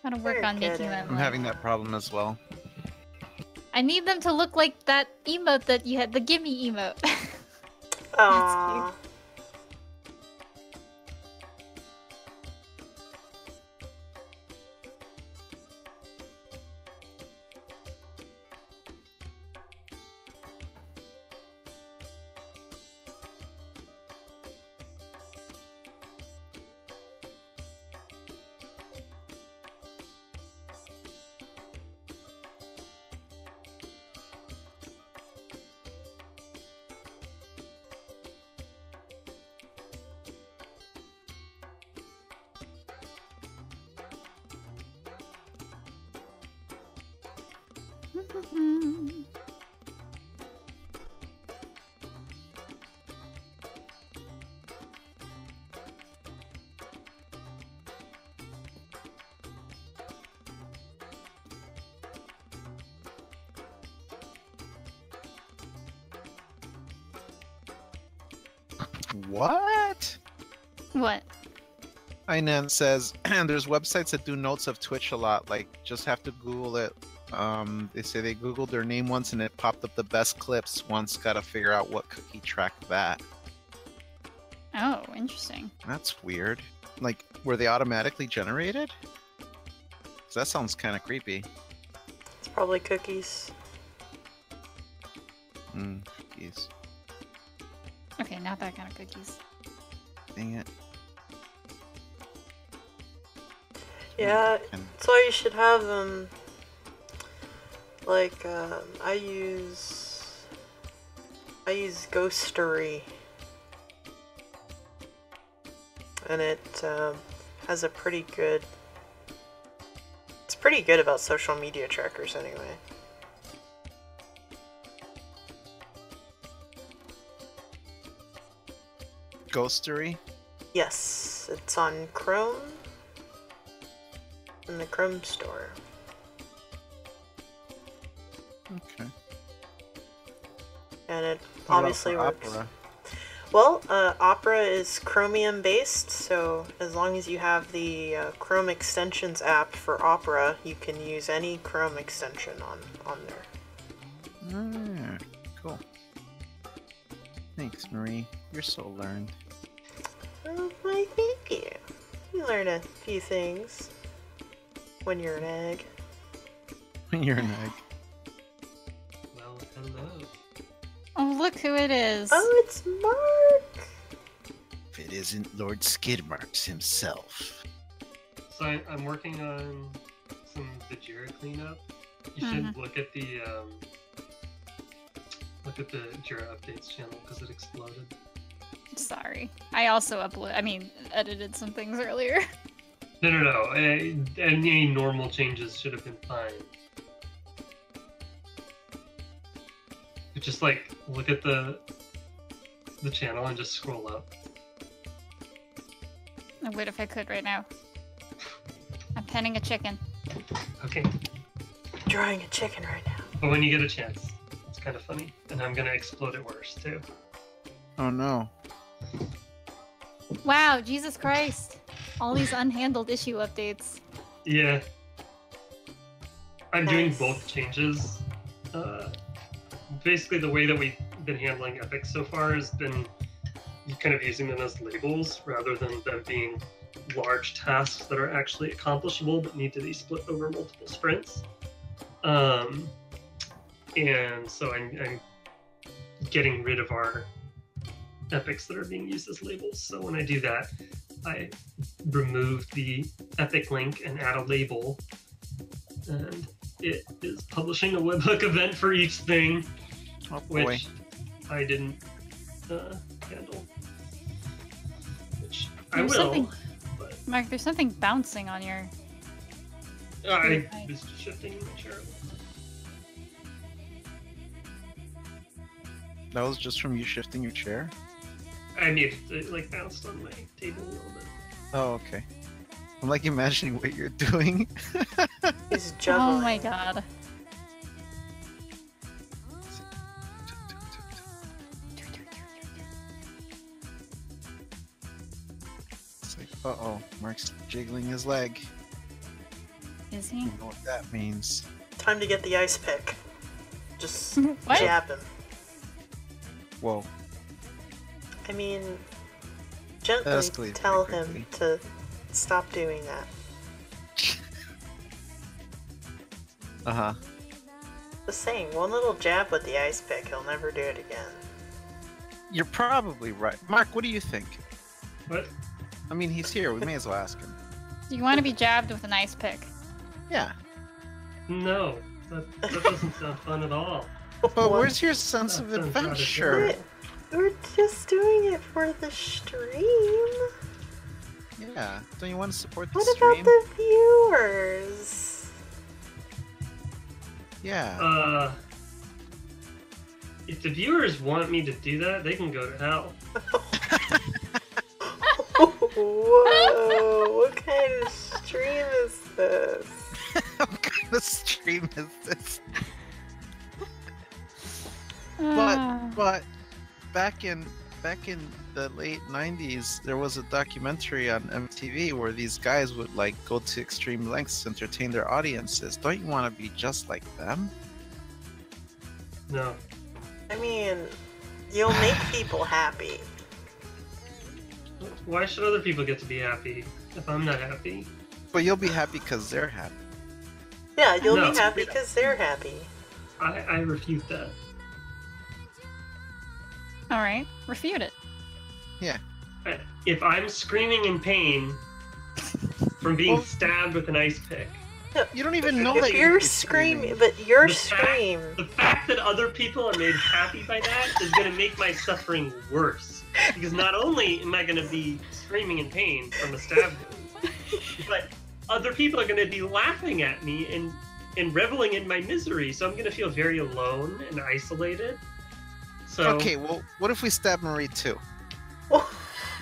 Gotta work They're on making getting them. I'm Like... having that problem as well. I need them to look like that emote that you had, the gimme emote. Aww. cute. What? What? Inan says, there's websites that do notes of Twitch a lot, like just have to Google it. They say they Googled their name once and it popped up the best clips once, gotta figure out what cookie tracked that. Oh, interesting. That's weird. Like, were they automatically generated? 'Cause that sounds kind of creepy. It's probably cookies. Cookies. Okay, not that kind of cookies. Dang it. Yeah, And that's why you should have them. Like, I use Ghostery, and it has a pretty good. It's pretty good about social media trackers, anyway. Ghostery? Yes, it's on Chrome. In the Chrome store. Okay. And it What about obviously for works. Opera? Well, Opera is Chromium based, so as long as you have the Chrome Extensions app for Opera, you can use any Chrome extension on there. Cool. Thanks, Marie. You're so learned. Oh, why, thank you. You learn a few things when you're an egg. You're an egg. Well, hello. Oh, look who it is. Oh, it's Mark! If it isn't Lord Skidmarks himself. So I'm working on some Vajira cleanup. You should look at the Jira updates channel because it exploded. Sorry. I also edited some things earlier. No. Any normal changes should have been fine. just like look at the channel and just scroll up. I would if I could right now. I'm penning a chicken. Okay. Drawing a chicken right now. But when you get a chance, it's kind of funny. And I'm gonna explode it worse too. Oh no. Wow, Jesus Christ. All these unhandled issue updates. Yeah. I'm doing Nice. both changes. Basically, the way that we've been handling epics so far has been kind of using them as labels rather than them being large tasks that are actually accomplishable but need to be split over multiple sprints. And so I'm getting rid of our epics that are being used as labels. So when I do that, I remove the epic link and add a label, and it is publishing a webhook event for each thing, Oh boy. which I didn't handle. Which I There's will. something- But Mark, there's something bouncing on your... I was shifting the chair. That was just from you shifting your chair? I made it like bounced on my table a little bit. Oh, okay. I'm like imagining what you're doing. He's juggling. Oh my god. It's like, uh-oh, Mark's jiggling his leg. Is he? You know what that means. Time to get the ice pick. Just What? jab him. Whoa. I mean, That gently escalated tell pretty him quickly. to stop doing that. Uh-huh. Just saying, one little jab with the ice pick, he'll never do it again. You're probably right. Mark, what do you think? What? I mean, he's here. We may as well ask him. You want to be jabbed with an ice pick. Yeah. No, that doesn't sound fun at all. But What? where's your sense of That sounds rather adventure? We're just doing it for the stream. Yeah. Don't you want to support the What stream? about the viewers? Yeah. If the viewers want me to do that, they can go to hell. Whoa, what kind of stream is this? What kind of stream is this? Ah. But back in the late 90s, there was a documentary on MTV where these guys would like go to extreme lengths to entertain their audiences. Don't you want to be just like them? No. I mean, you'll make people happy. Why should other people get to be happy if I'm not happy? But you'll be happy because they're happy. Yeah, you'll No. be happy because they're happy. I refute that. Alright, refute it. If I'm screaming in pain from being stabbed with an ice pick, You don't even know If that you're screaming, but your The fact- scream. the fact that other people are made happy by that is going to make my suffering worse. Because not only am I going to be screaming in pain from a stab wound, but other people are going to be laughing at me and reveling in my misery. So I'm going to feel very alone and isolated. So Okay, well, what if we stab Marie too?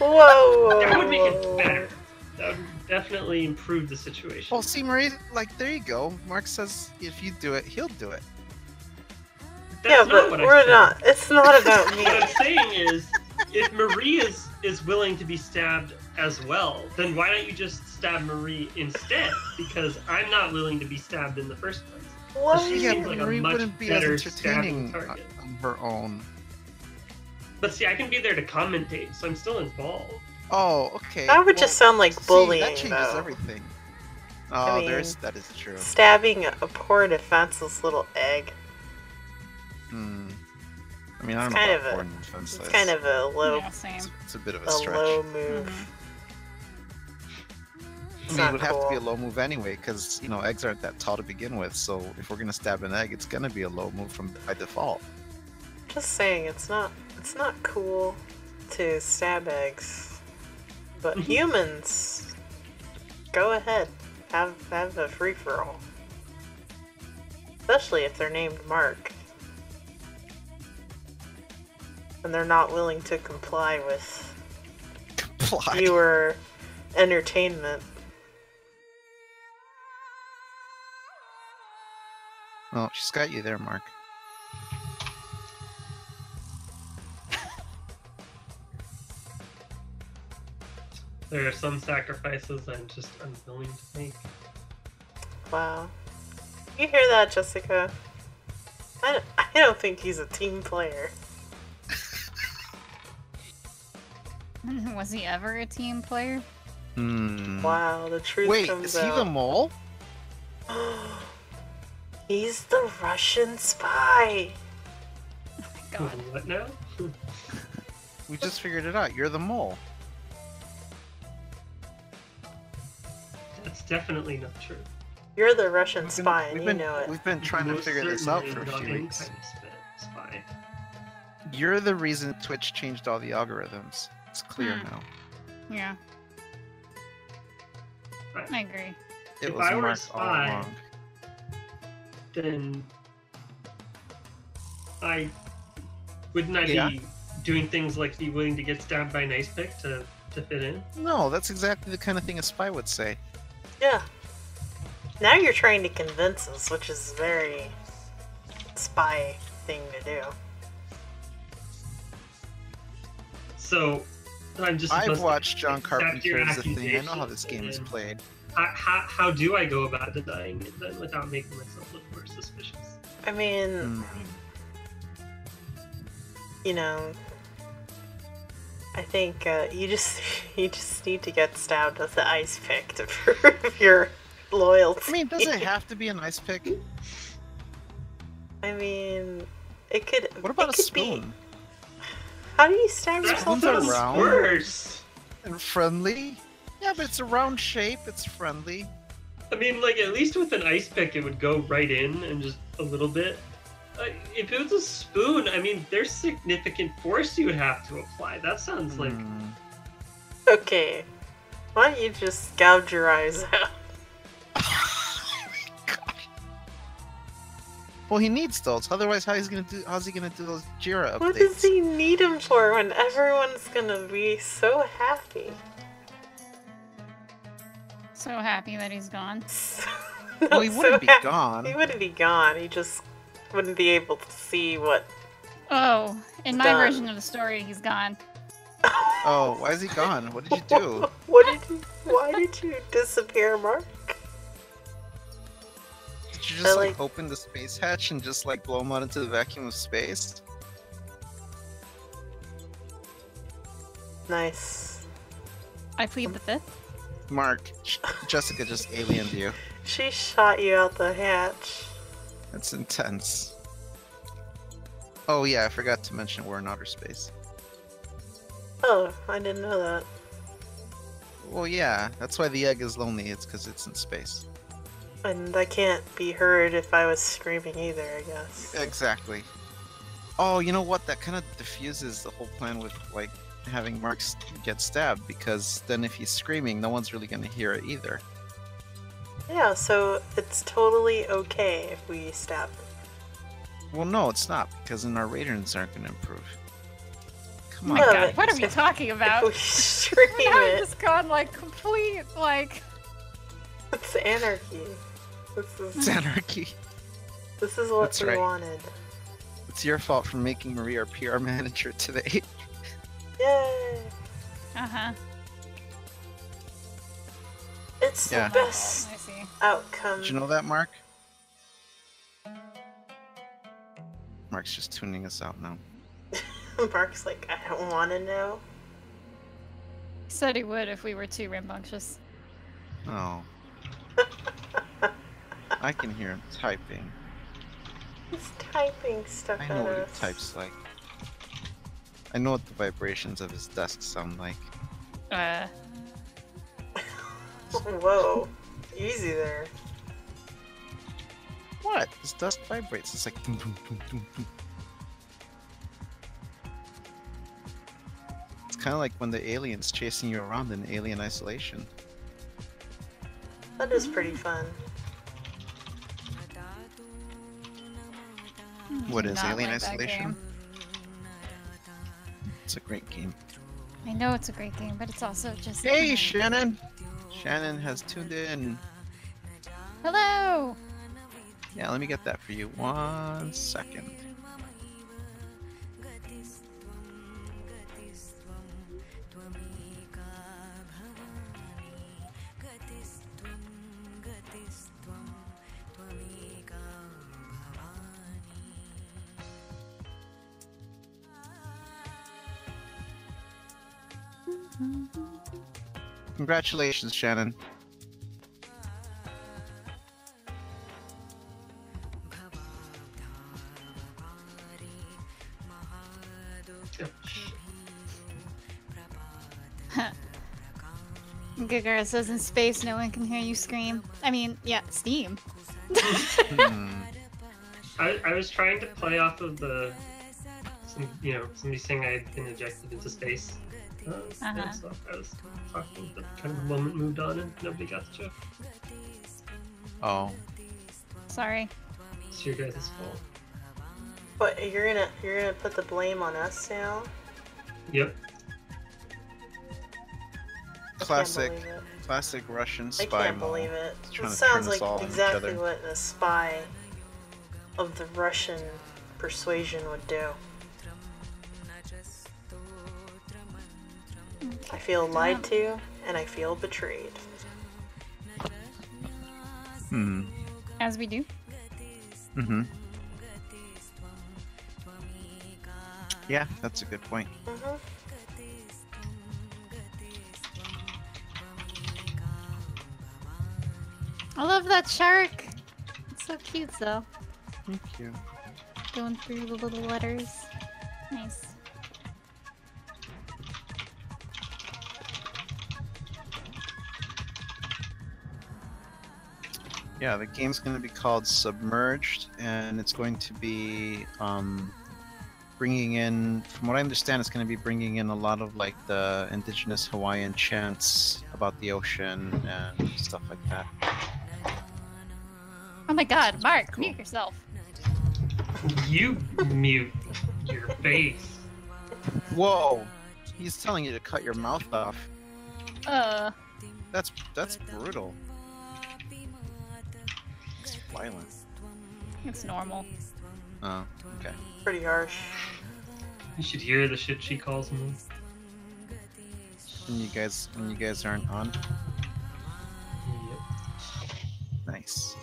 Whoa! that would make it better. That would definitely improve the situation. Well, see, Marie, like, there you go. Mark says if you do it, he'll do it. That's Yeah, not but what I we're said. not. It's not about me. What I'm saying is, if Marie is willing to be stabbed as well, then why don't you just stab Marie instead? Because I'm not willing to be stabbed in the first place. What? She Yeah, seems but like a Marie much wouldn't be as better entertaining stabbing target. on her own. But see, I can be there to commentate, so I'm still involved. Oh, okay. That would just sound like see, bullying, that changes though. everything. Oh, mean, that is true. Stabbing a poor defenseless little egg. Hmm. I mean, I don't It's kind know of about a- foreign defense. It's kind of a low, Yeah, same. It's a bit of a a stretch. low move. Mhm. I It's mean, it not would have to be a cool. low move anyway, because you know eggs aren't that tall to begin with. So if we're gonna stab an egg, it's gonna be a low move by default. Just saying, it's not cool to stab eggs. But humans, go ahead, have a free for all. Especially if they're named Mark. and they're not willing to comply with Comply. viewer entertainment. Well, she's got you there, Mark. There are some sacrifices I'm just unwilling to make. Wow. You hear that, Jessica? I don't think he's a team player. Was he ever a team player? Wow, the truth Wait, comes is he out. the mole? He's the Russian spy. Oh my god. What now? We just figured it out. You're the mole. That's definitely not true. You're the Russian spy, and you know it. We've been trying to Most figure this out certainly for a not few any weeks. kind of spy. You're the reason Twitch changed all the algorithms. It's clear Hmm. now. Yeah, I agree. It If was I were a Mark all spy- along. Then wouldn't I Yeah. be doing things like be willing to get stabbed by an ice pick to fit in? No, that's exactly the kind of thing a spy would say. Yeah. Now you're trying to convince us, which is a very spy thing to do. So I'm just I've supposed to watched John accept your Carpenter's The Thing. I know how accusations this game is and played. How do I go about denying it then without making myself look more suspicious? I mean, Hmm. you know, I think you just need to get stabbed with the ice pick to prove your loyalty. I mean, does it have to be an ice pick? I mean, it could. What about it a could be- spoon? How do you stab That yourself? Spoons are with a round. spoon? Worse. And friendly? Yeah, but it's a round shape. It's friendly. I mean, like, at least with an ice pick, it would go right in and just a little bit. If it was a spoon, I mean, there's significant force you would have to apply. That sounds like... Hmm. Okay, why don't you just gouge your eyes out? Well, he needs those. Otherwise, how's he gonna do those Jira updates? What does he need him for when everyone's gonna be so happy? So happy that he's gone. Well, he Not wouldn't be happy. gone. He wouldn't be gone. He just wouldn't be able to see what. Oh, in my Done. version of the story, he's gone. Oh, why is he gone? What did you do? Why did you disappear, Mark? Did you just I like like- open the space hatch and just like blow him out into the vacuum of space? Nice. I plead the fifth. Mark, Jessica just aliened you. She shot you out the hatch. That's intense. Oh yeah, I forgot to mention we're in outer space. Oh, I didn't know that. Well, yeah, that's why the egg is lonely. It's because it's in space. And I can't be heard if I was screaming either, I guess. Exactly. Oh, you know what? That kind of diffuses the whole plan with like having Mark get stabbed, because then if he's screaming, no one's really going to hear it either. Yeah, so it's totally okay if we stab him. Well, no, it's not, because then our ratings aren't going to improve. Come on. Well, God, what are we talking If about? we scream Now I've it, just gone like complete like. it's anarchy. It's anarchy. This is what That's we right. wanted. It's your fault for making Marie our PR manager today. Yay! Uh huh. It's Yeah. the best I see. outcome. Did you know that, Mark? Mark's just tuning us out now. Mark's like, I don't want to know. He said he would if we were too rambunctious. Oh. I can hear him typing. He's typing stuff I at know what us. he types like. I know what the vibrations of his desk sound like. Whoa. Easy there. What? His desk vibrates. It's like boom, boom, boom, boom, boom. It's kind of like when the alien's chasing you around in Alien Isolation. That is pretty fun. What is Not Alien like that Isolation? game. It's a great game. I know it's a great game, but it's also just. Hey, Shannon! Shannon has tuned in. Hello! Yeah, let me get that for you. 1 second. Congratulations, Shannon. Gigara says in space, no one can hear you scream. I mean, yeah, Steam. I was trying to play off of somebody saying I had been ejected into space. And so I was talking, but kind of the moment moved on and nobody got the joke. Oh. Sorry. It's your guys' fault. But you're gonna put the blame on us now? Yep. Classic Russian spy. I can't believe it. Trying It to sounds turn us all like on each exactly other. what a spy of the Russian persuasion would do. I feel lied to, and I feel betrayed. As we do. Mm-hmm. Yeah, that's a good point. Mm-hmm. I love that shark. It's so cute, though. Thank you. Going through the little letters. Nice. Yeah, the game's going to be called Submerged, and it's going to be bringing in, from what I understand, it's going to be bringing in a lot of like the indigenous Hawaiian chants about the ocean and stuff like that. Oh my god, Mark, Cool. mute yourself. You mute your face. Whoa! He's telling you to cut your mouth off. That's brutal. It's violent. It's normal. Oh, okay. Pretty harsh. You should hear the shit she calls me. When you guys aren't on. Yep. Nice.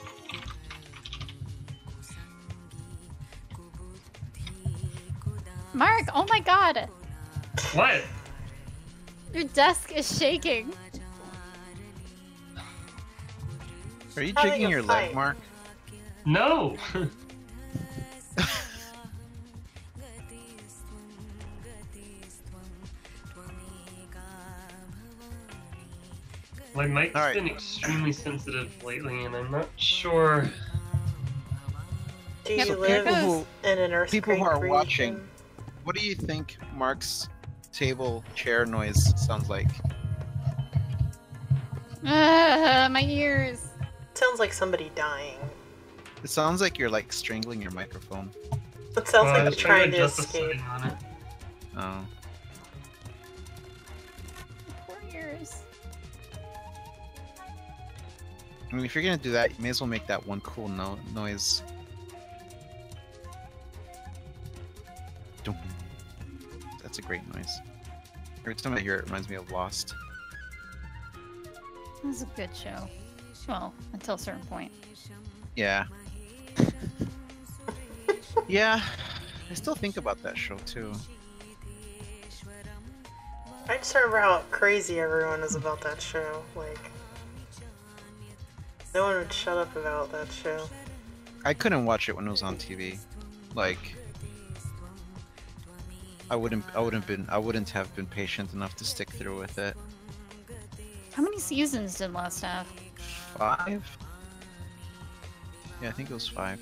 Mark, oh my god! What? Your desk is shaking. Are you Having jigging a your leg, fight. Mark? No! My mic's All right. been extremely sensitive lately, and I'm not sure. Do Yeah, you but there live goes- in an earthquake People who are region? watching, what do you think Mark's table chair noise sounds like? My ears. Sounds like somebody dying. It sounds like you're like strangling your microphone. It sounds I like was you're trying to adjust the escape. setting on it. Oh. Poor ears. I mean, if you're gonna do that, you may as well make that one cool noise. Dum. That's a great noise. Every time I hear it, it reminds me of Lost. It was a good show. Well, until a certain point. Yeah. Yeah. I still think about that show too. I just remember how crazy everyone is about that show. Like, no one would shut up about that show. I couldn't watch it when it was on TV. Like, I wouldn't have been patient enough to stick through with it. How many seasons did Lost have? 5? Yeah, I think it was 5.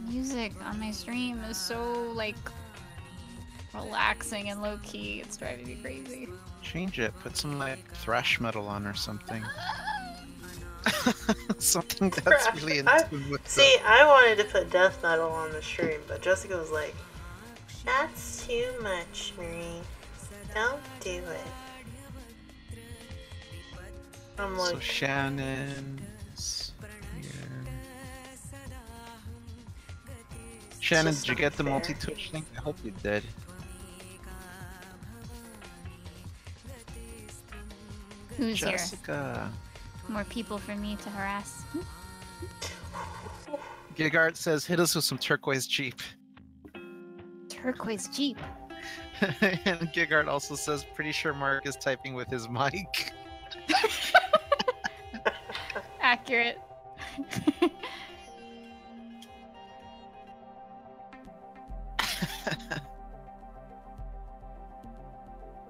music on my stream is so like relaxing and low key. It's driving me crazy. Change it. Put some like thrash metal on or something. Something that's really in tune with See, I wanted to put death metal on the stream, but Jessica was like, "That's too much, Marie. Don't do it." I'm like, So Shannon's here. Shannon, did you get the fair. multi-twitch thing? I hope you did. Who's here? Jessica. More people for me to harass. Gigart says, hit us with some turquoise Jeep. Turquoise Jeep. And Gigart also says, pretty sure Mark is typing with his mic. Accurate.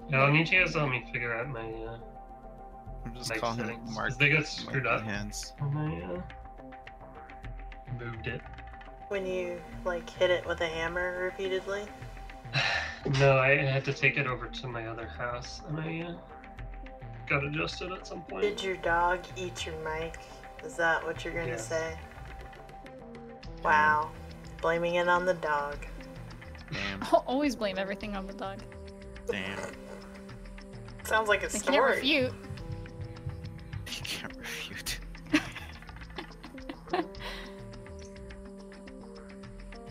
Yeah, I'll need you guys to help me figure out my I'm just mic calling settings. Mark. 'Cause they got screwed Mark up hands. when I moved it. when you like hit it with a hammer repeatedly. No, I had to take it over to my other house, and I got adjusted at some point. Did your dog eat your mic? Is that what you're gonna Yes. say? Wow, blaming it on the dog. Damn. I'll always blame everything on the dog. Damn. Sounds like a I can't story. refute. You can't refute.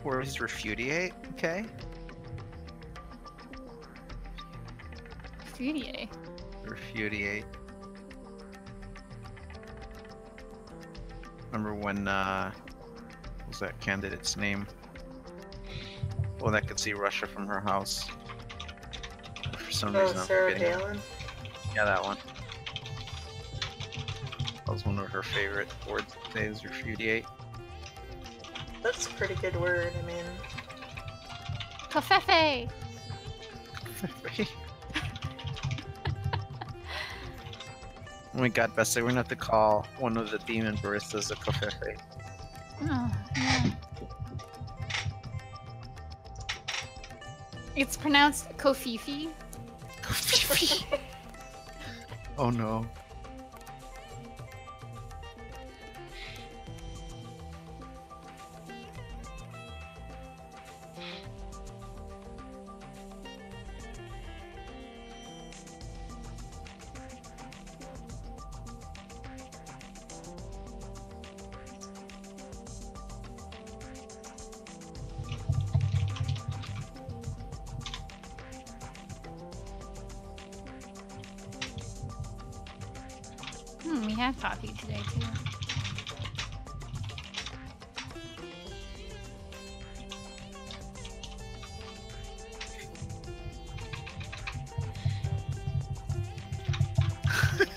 Or is refudiate? Okay. Refudiate. Refudiate. Remember when, what was that candidate's name? Well, that could see Russia from her house. For some Oh, reason, I'm Sarah forgetting. Palin. Yeah, that one. That was one of her favorite words to say is refudiate. That's a pretty good word. I mean, Covfefe! Oh my god, Bessa, we're gonna have to call one of the demon baristas a covfefe. Oh, yeah. It's pronounced Kofifi. Oh no. We had coffee today too.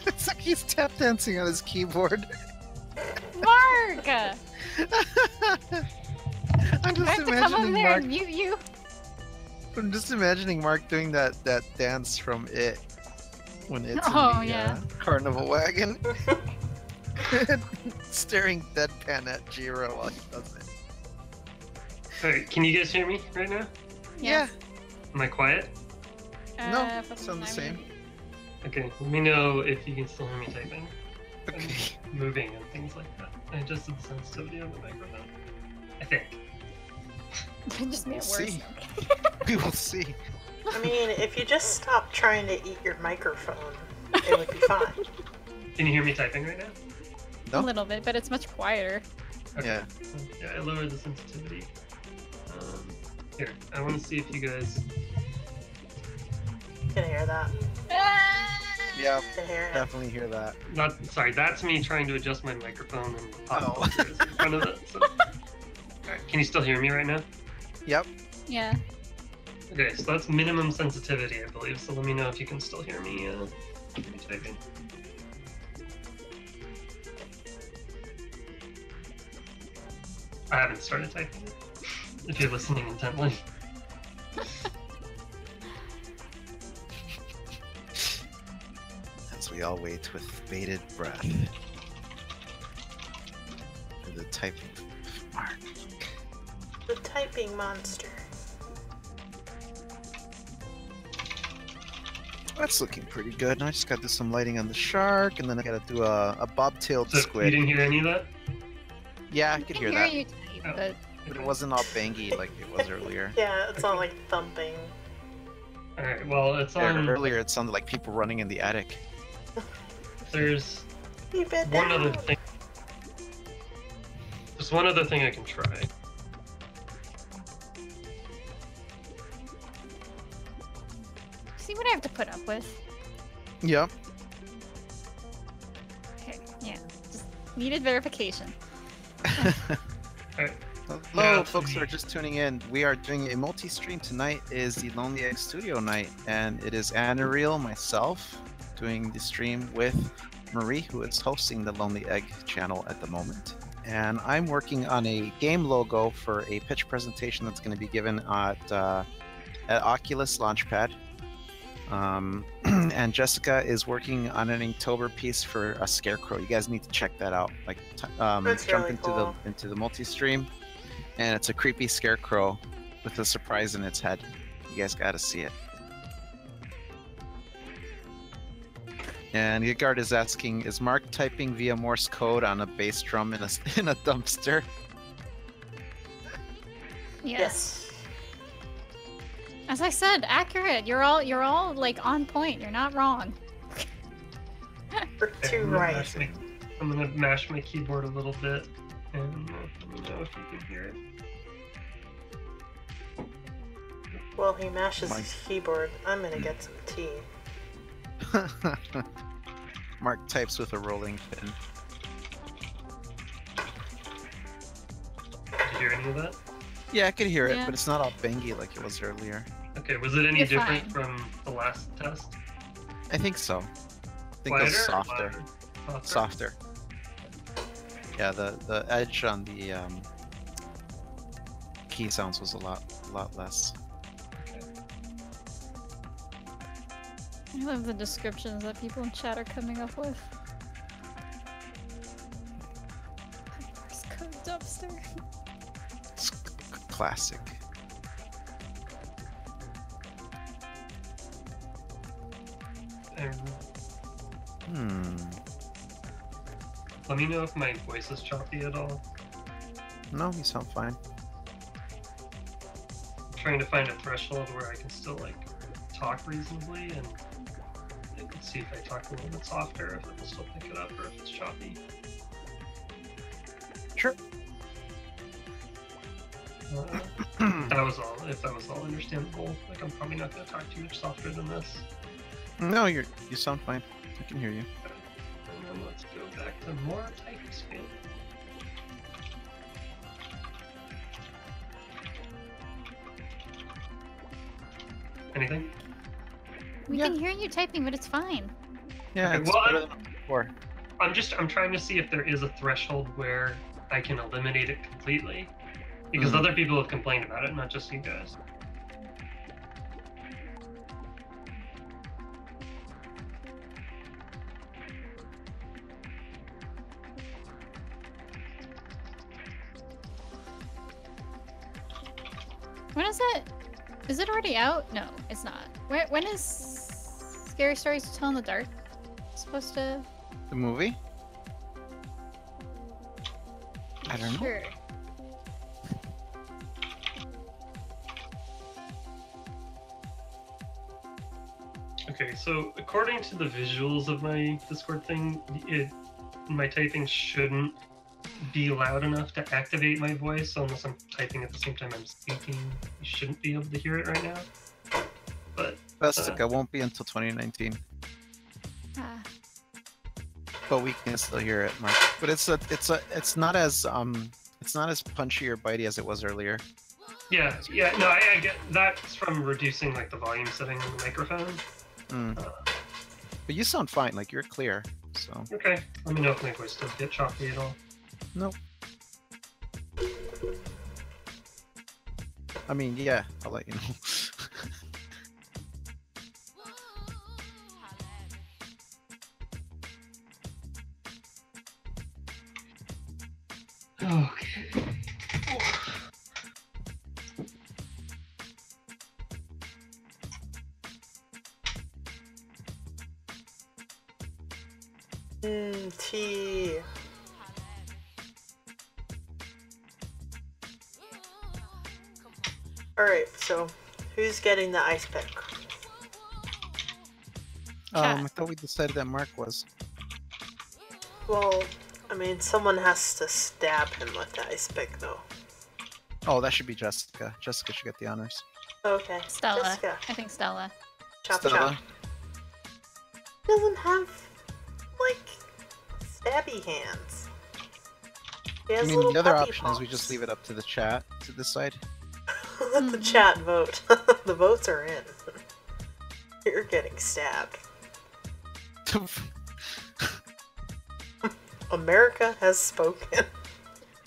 It's like he's tap dancing on his keyboard. Mark! I'm Do I just have to come over imagining there Mark. and mute you? I'm just imagining Mark doing that dance from It when it's Oh, in the yeah. carnival wagon, staring deadpan at Jiro while he does it. Alright, can you guys hear me right now? Yes. Am I quiet? No, from sound the my same. meeting. Okay, let me know if you can still hear me typing Okay. and moving and things like that. I adjusted the sensitivity on the microphone. I think. It just made it worse. See. We will see. I mean, if you just stop trying to eat your microphone, it would be fine. Can you hear me typing right now? No? A little bit, but it's much quieter. Okay. Yeah. Yeah, I lowered the sensitivity. Here, I want to see if you guys. Can hear that. Yeah, Can hear it. definitely hear that. Not sorry, that's me trying to adjust my microphone and pop Oh. filters in front of it. So. Alright, can you still hear me right now? Yep. Yeah. Okay, so that's minimum sensitivity, I believe. So let me know if you can still hear me typing. I haven't started typing. If you're listening intently. As we all wait with bated breath for the typing of Mark. The typing monster. That's looking pretty good. I just got to do some lighting on the shark, and then I got to do a bobtailed So you squid. didn't hear any of that? Yeah, I could hear that. You type, Oh. but But it wasn't all bangy like it was earlier. Yeah, it's not like thumping. Alright, well, it's on. Earlier, it sounded like people running in the attic. There's Keep it one down. other thing. There's one other thing I can try. see what I have to put up with. Yep. Okay, yeah. Just needed verification. Alright. Hello, Yeah, folks who are just tuning in. We are doing a multi-stream tonight. Is the Lonely Egg Studio night, and it is Anariel, myself, doing the stream with Marie, who is hosting the Lonely Egg channel at the moment. And I'm working on a game logo for a pitch presentation that's going to be given at Oculus Launchpad. And Jessica is working on an Inktober piece for a scarecrow. You guys need to check that out. Like, That's jump really into cool. the multi-stream, and it's a creepy scarecrow with a surprise in its head. You guys got to see it. And Yigard is asking, is Mark typing via Morse code on a bass drum in a in a dumpster? Yes. As I said, accurate. You're all like on point. You're not wrong. You're too right. I'm gonna mash my keyboard a little bit, and let me know if you can hear it. Well, he mashes My- his keyboard. I'm gonna get some tea. Mark types with a rolling pin. Did you hear any of that? Yeah, I could hear it, Yeah. but it's not all bangy like it was earlier. Okay, was it any You're different fine. from the last test? I think so. I think it Quieter was or softer. louder? Softer. Yeah, the edge on the key sounds was a lot less. I love the descriptions that people in chat are coming up with. Morse code dumpster. It's classic. And Hmm. let me know if my voice is choppy at all. No, you sound fine. I'm trying to find a threshold where I can still like talk reasonably, and see if I talk a little bit softer, if it will still pick it up, or if it's choppy. Sure. That was all. If that was all understandable, like I'm probably not going to talk too much softer than this. No, you sound fine. I can hear you. And then let's go back to more type speed. Anything? We Yeah. can hear you typing, but it's fine. Yeah, Okay, it's well, better than before. I'm trying to see if there is a threshold where I can eliminate it completely, because Mhm. other people have complained about it, not just you guys. When is it? Is it already out? No, it's not. When is Scary Stories to Tell in the Dark supposed to? The movie? I don't know. Sure. Okay, so according to the visuals of my Discord thing, my typing shouldn't be loud enough to activate my voice. So unless I'm typing at the same time I'm speaking, you shouldn't be able to hear it right now. But Vestica won't be until 2019, Ah, but we can still hear it, Mark. But it's not as punchy or bitey as it was earlier. yeah, no, I get that's from reducing like the volume setting on the microphone. Mm. Uh, But you sound fine. Like you're clear. So okay, let me know if my voice does get choppy at all. nope. I mean, yeah, I'll let you know. Okay. Tea. Alright, so who's getting the ice pick? I thought we decided that Mark was. Well, I mean, someone has to stab him with the ice pick, though. Oh, that should be Jessica. Jessica should get the honors. Okay. Stella. Jessica. I think Stella. Chop Stella. chop. Doesn't have, like, stabby hands. He I has mean, little the other puppy option is we just paws. leave it up to the chat to decide. Let the chat vote. The votes are in. You're getting stabbed. America has spoken.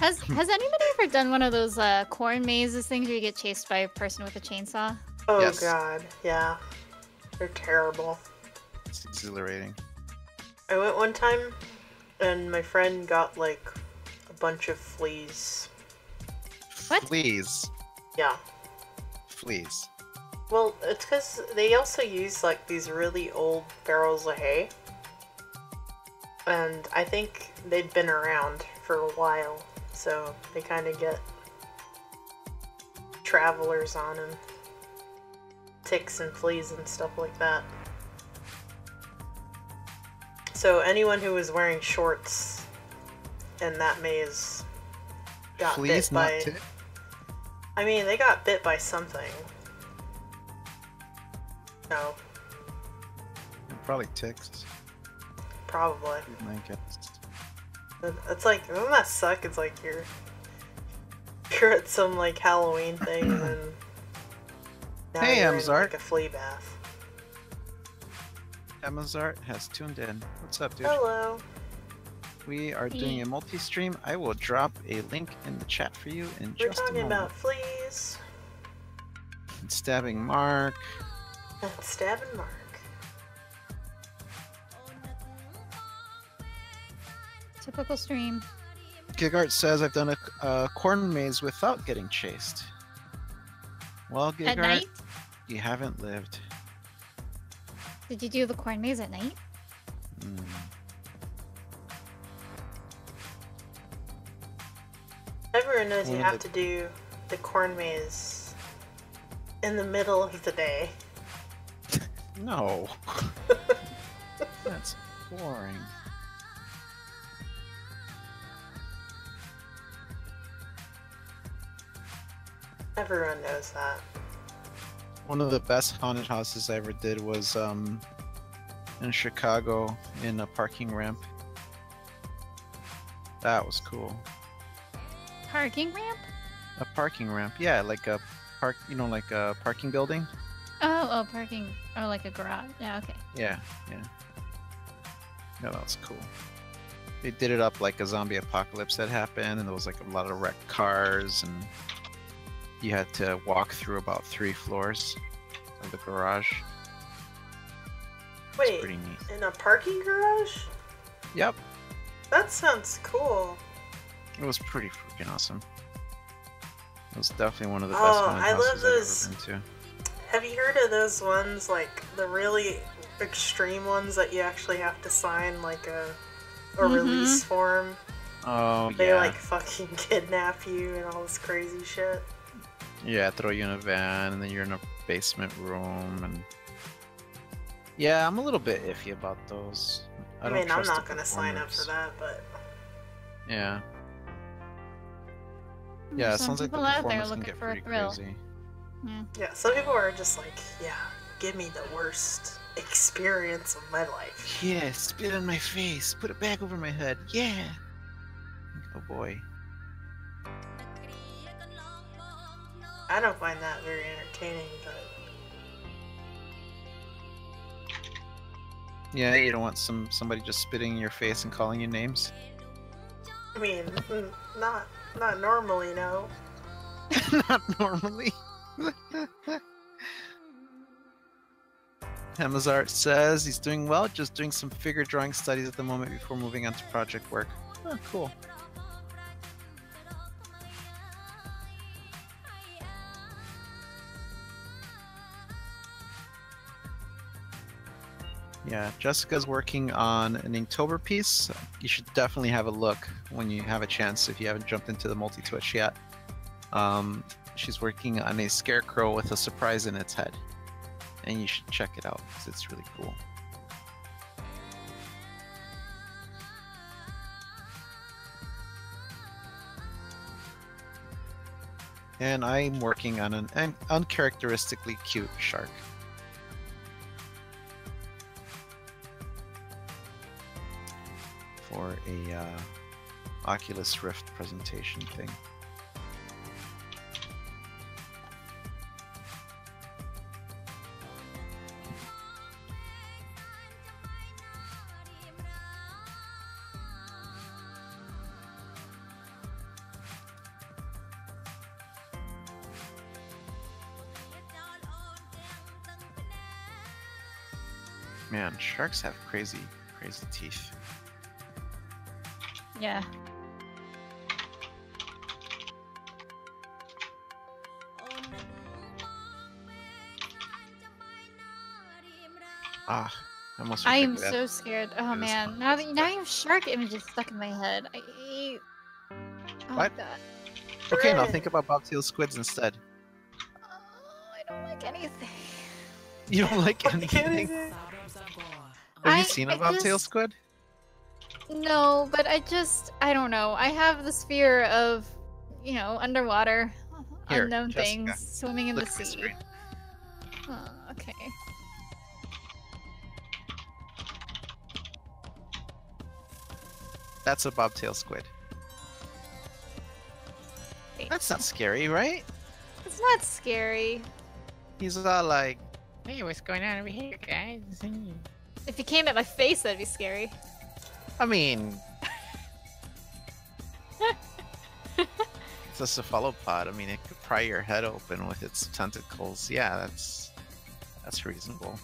Has anybody ever done one of those corn mazes things where you get chased by a person with a chainsaw? Oh Yes. god, yeah. They're terrible. It's exhilarating. I went one time and my friend got like a bunch of fleas. What? Fleas. Yeah. Fleas. Well, it's because they also use like these really old barrels of hay. And I think they'd been around for a while, so they kind of get travelers on them. Ticks and fleas and stuff like that. So anyone who was wearing shorts in that maze got Fleas, bit by... not tick? I mean, they got bit by something. No, Probably ticks. probably. I guess. It's like, doesn't that suck? It's like you're at some like Halloween thing and then now Hey, you're in Amzart. like a flea bath. Amazart has tuned in. What's up, dude? Hello. We are doing Hey. a multi-stream. I will drop a link in the chat for you in We're just a talking moment. about fleas Stabbing Mark. and stabbing Mark. Typical stream. Gigart says I've done a corn maze without getting chased. Well, At Gigart, night? you haven't lived. Did you do the corn maze at night? Mm. Everyone knows you One of have the- to do the corn maze in the middle of the day. No. That's boring. Everyone knows that. One of the best haunted houses I ever did was in Chicago in a parking ramp. That was cool. Parking ramp? A parking ramp, yeah, like a park, like a parking building. Oh, parking. Oh, like a garage. Yeah, okay. Yeah. No, that was cool. They did it up like a zombie apocalypse had happened, and there was like a lot of wrecked cars, and you had to walk through about 3 floors of the garage. It's Wait, pretty neat. in a parking garage? Yep, That sounds cool. it was pretty freaking awesome. It was definitely one of the best Oh, haunted I love houses those- I've ever been Have you heard of those ones, like the really extreme ones that you actually have to sign like a release form? to. Oh, They yeah. like fucking kidnap you and all this crazy shit. Yeah, throw you in a van, and then you're in a basement room, and yeah, I'm a little bit iffy about those. I don't mean, I'm trust the not gonna sign up for performers. that, but Yeah, yeah. There's It some sounds like the people out there performers can looking get for a pretty thrill. crazy. Yeah. yeah, some people are just like, yeah, give me the worst experience of my life. Yeah, spit on my face, put it back over my head. Yeah. Oh boy. I don't find that very entertaining, but Yeah, you don't want somebody just spitting in your face and calling you names. I mean, not normally, no. Not normally. Hamazart says he's doing well, just doing some figure drawing studies at the moment before moving on to project work. Oh, cool. Yeah, Jessica's working on an Inktober piece. You should definitely have a look when you have a chance if you haven't jumped into the multi-twitch yet. She's working on a scarecrow with a surprise in its head, and you should check it out because it's really cool. And I'm working on an uncharacteristically cute shark. For a Oculus Rift presentation thing. Man, sharks have crazy teeth. Yeah. Ah, I almost I am forgot so scared. Oh do this man, one. now you have shark images stuck in my head. Oh What? god. Okay, now think about bobtail squids instead. Oh, I don't like anything. You don't like anything? Have you seen a bobtail squid? No, but I don't know. I have this fear of, underwater, Here, unknown Jessica, things swimming in the look at my sea. screen. Oh, okay. That's a bobtail squid. Wait. That's not scary, right? It's not scary. He's all like, "Hey, what's going on over here, guys?" If he came at my face, that'd be scary. I mean, it's a cephalopod. I mean, it could pry your head open with its tentacles. Yeah, that's reasonable.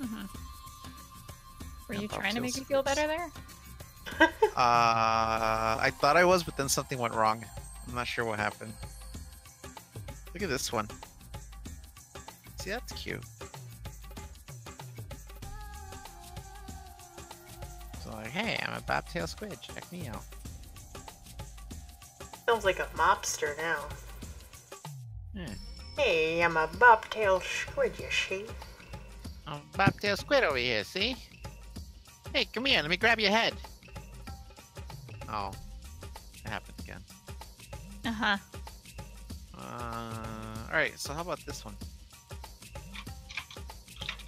Mm-hmm. Were Yeah, you trying to bobtail make me feel squids. better there? I thought I was, but then something went wrong. I'm not sure what happened. Look at this one. See, that's cute. So like, hey, I'm a bobtail squid. Check me out. Sounds like a mobster now. Yeah. Hey, I'm a bobtail squid, you see? I'm a bobtail squid over here, see? Hey, come here. Let me grab your head. Oh, it happened again. Uh-huh. Alright, so how about this one?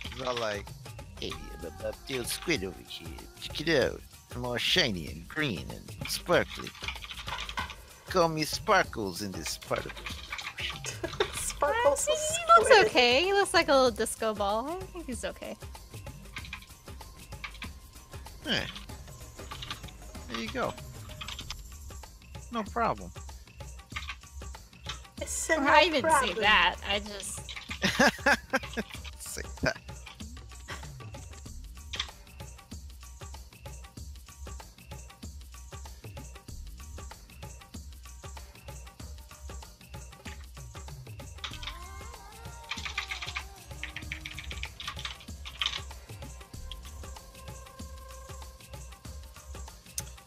It's all like, hey, I'm a bobtail squid over here. Check it out. I'm all shiny and green and sparkly. Call me Sparkles in this part of the Sparkles He the looks squid. okay. He looks like a little disco ball. I think he's okay. Hey, there you go. No problem. It's Or no I didn't say problem. that. I just... Say that.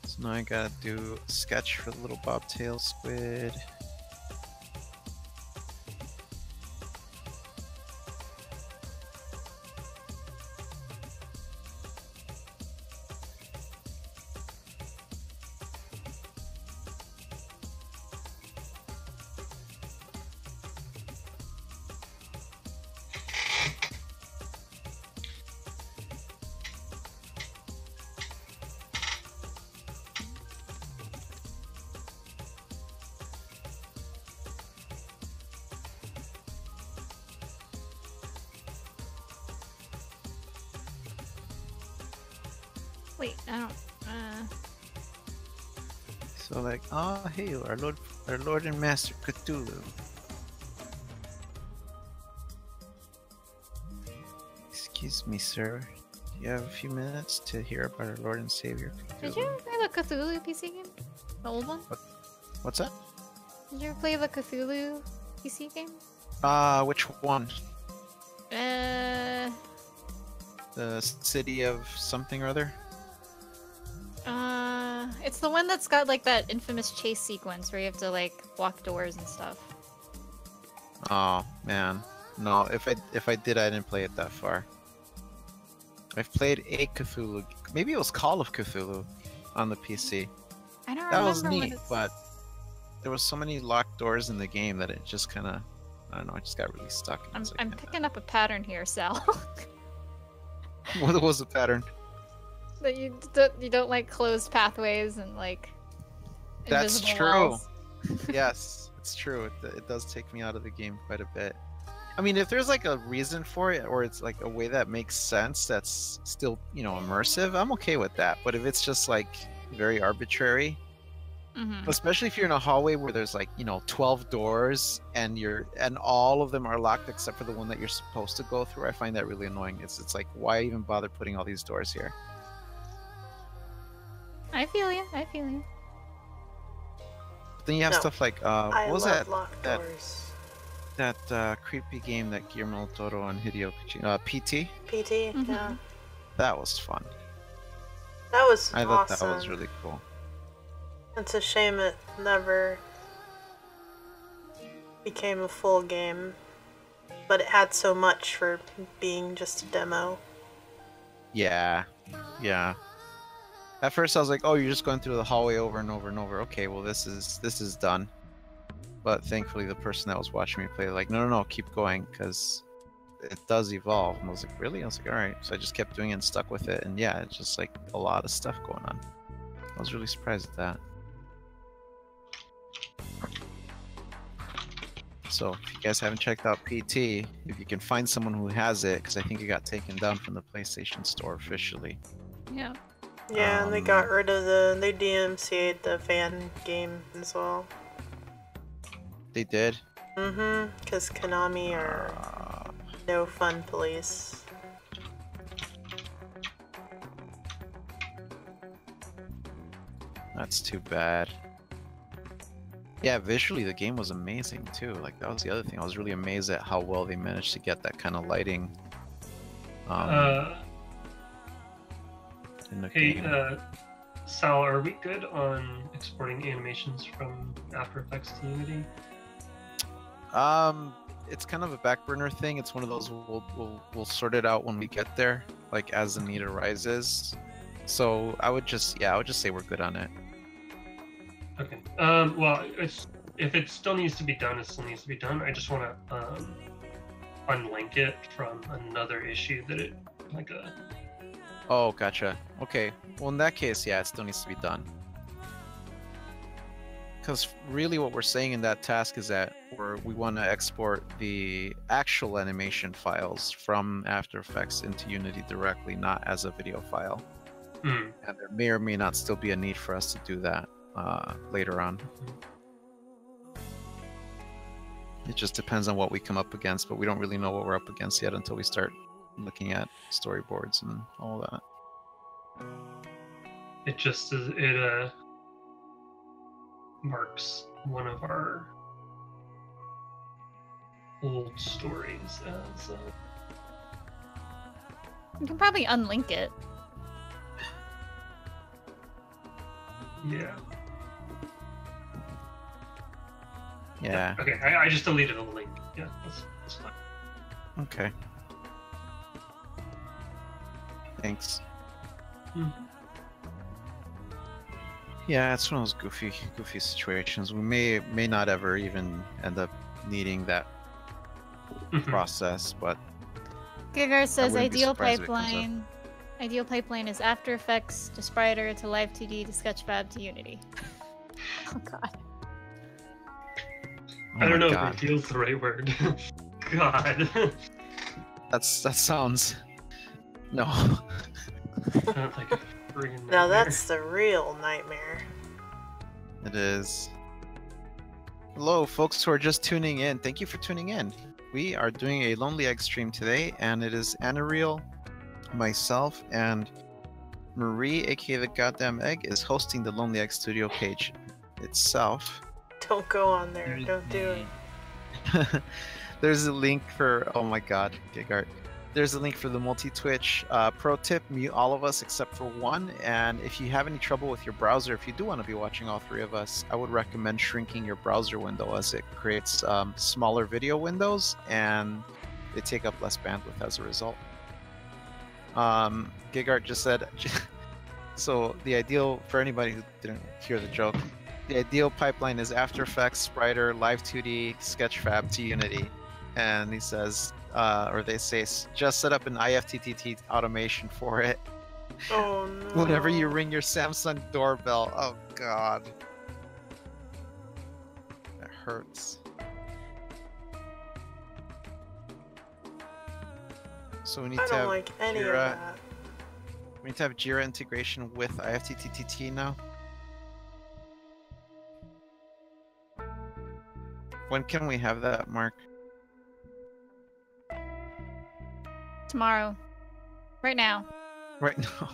So now I gotta do a sketch for the little bobtail squid. Wait, I don't... So like, oh hey, our Lord and Master Cthulhu. Excuse me, sir. Do you have a few minutes to hear about our Lord and Savior Cthulhu? Did you ever play the Cthulhu PC game? The old one? What's that? Did you ever play the Cthulhu PC game? Which one? The city of something or other. It's the one that's got like that infamous chase sequence where you have to like walk doors and stuff. Oh man, no. If I did, I didn't play it that far. I've played a Cthulhu. Maybe it was Call of Cthulhu on the PC. I don't That remember was what neat, it's... but there was so many locked doors in the game that it just kind of, I don't know, I just got really stuck. I'm picking up a pattern here, Sal. What was the pattern? That you don't like closed pathways and like That's invisible true. walls. Yes, it's true. It does take me out of the game quite a bit. I mean, if there's like a reason for it, or it's like a way that makes sense, that's still, you know, immersive, I'm okay with that. But if it's just like very arbitrary, especially if you're in a hallway where there's like, you know, 12 doors and all of them are locked except for the one that you're supposed to go through, I find that really annoying. It's like, why even bother putting all these doors here? I feel you. I feel you. Then you have No, stuff like I what was love that? locked that doors. that creepy game that Guillermo del Toro and Hideo Kojima, PT? PT, yeah. That was fun. That was I thought awesome. that was really cool. It's a shame it never became a full game, but it had so much for being just a demo. Yeah, yeah. At first I was like, oh, you're just going through the hallway over and over and over. Okay, well this is done. But thankfully the person that was watching me play, like, no, keep going, because it does evolve. And I was like, really? I was like, all right. So I just kept doing it and stuck with it. And yeah, it's just like a lot of stuff going on. I was really surprised at that. So if you guys haven't checked out PT, if you can find someone who has it, because I think it got taken down from the PlayStation Store officially. Yeah. Yeah, and they got rid of they DMCA'd the fan game as well. They did? Because Konami are no fun police. That's too bad. Yeah, visually the game was amazing too. Like, that was the other thing. I was really amazed at how well they managed to get that kind of lighting. In the game. Sal, are we good on exporting animations from After Effects to Unity? It's kind of a back burner thing. It's one of those we'll sort it out when we get there, like as the need arises. So I would just say we're good on it. Okay. Well, if it still needs to be done, it still needs to be done. I just want to unlink it from another issue that it like a. Oh, gotcha. Okay. Well, in that case, yeah, it still needs to be done. Because really what we're saying in that task is that we want to export the actual animation files from After Effects into Unity directly, not as a video file. And there may or may not still be a need for us to do that later on. It just depends on what we come up against, but we don't really know what we're up against yet until we start looking at storyboards and all that. It just marks one of our old stories as You can probably unlink it. yeah. Yeah. Okay, I just deleted a link. Yeah, that's fine. Okay. Thanks. Yeah, it's one of those goofy situations. We may not ever even end up needing that process, but Gigar says wouldn't be ideal surprised if it comes up. pipeline. Ideal pipeline is After Effects to Spriter to Live 2D to Sketchfab to Unity. Oh god. I don't know God. if ideal's the right word. God. That sounds no. Sounds like a friggin' Now nightmare. that's the real nightmare. It is. Hello, folks who are just tuning in. Thank you for tuning in. We are doing a Lonely Egg stream today, and it is Anariel, myself, and Marie, aka the Goddamn Egg, is hosting the Lonely Egg Studio page itself. Don't go on there. Don't do it. There's a link for, oh my god, Gigart. There's a link for the multi-Twitch. Pro tip, mute all of us except for one. And if you have any trouble with your browser, if you do want to be watching all three of us, I would recommend shrinking your browser window, as it creates smaller video windows and they take up less bandwidth as a result. Gigart just said, so the ideal, for anybody who didn't hear the joke, the ideal pipeline is After Effects, Spriter, Live 2D, Sketchfab to Unity. And he says, or they say, just set up an IFTTT automation for it. Oh no. Whenever you ring your Samsung doorbell. Oh god. That hurts. So we need I to don't have like any of Jira. that. We need to have Jira integration with IFTTT now. When can we have that, Mark? Tomorrow. Right now. Right now.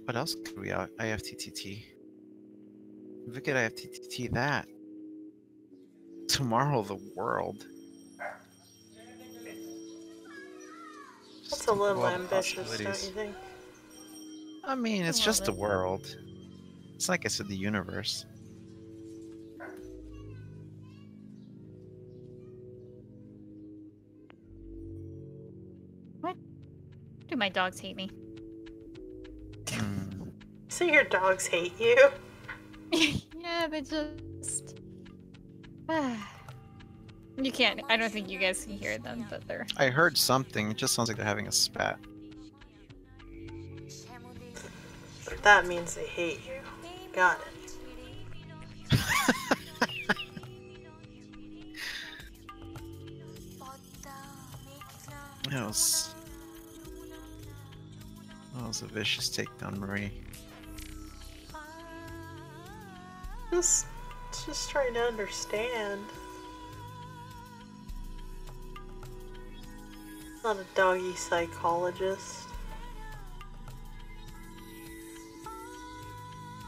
What else could we IFTTT? If we could IFTTT that. Tomorrow the world. Just That's a think of little all the ambitious, don't you possibilities. think? I mean, it's I just the love it. world. It's like I said, the universe. Do my dogs hate me? Hmm. So your dogs hate you? Yeah, they just. You can't. I don't think you guys can hear them, but they're. I heard something. It just sounds like they're having a spat. But that means they hate you. Got it. That was a vicious takedown, Marie. Just trying to understand. Not a doggy psychologist.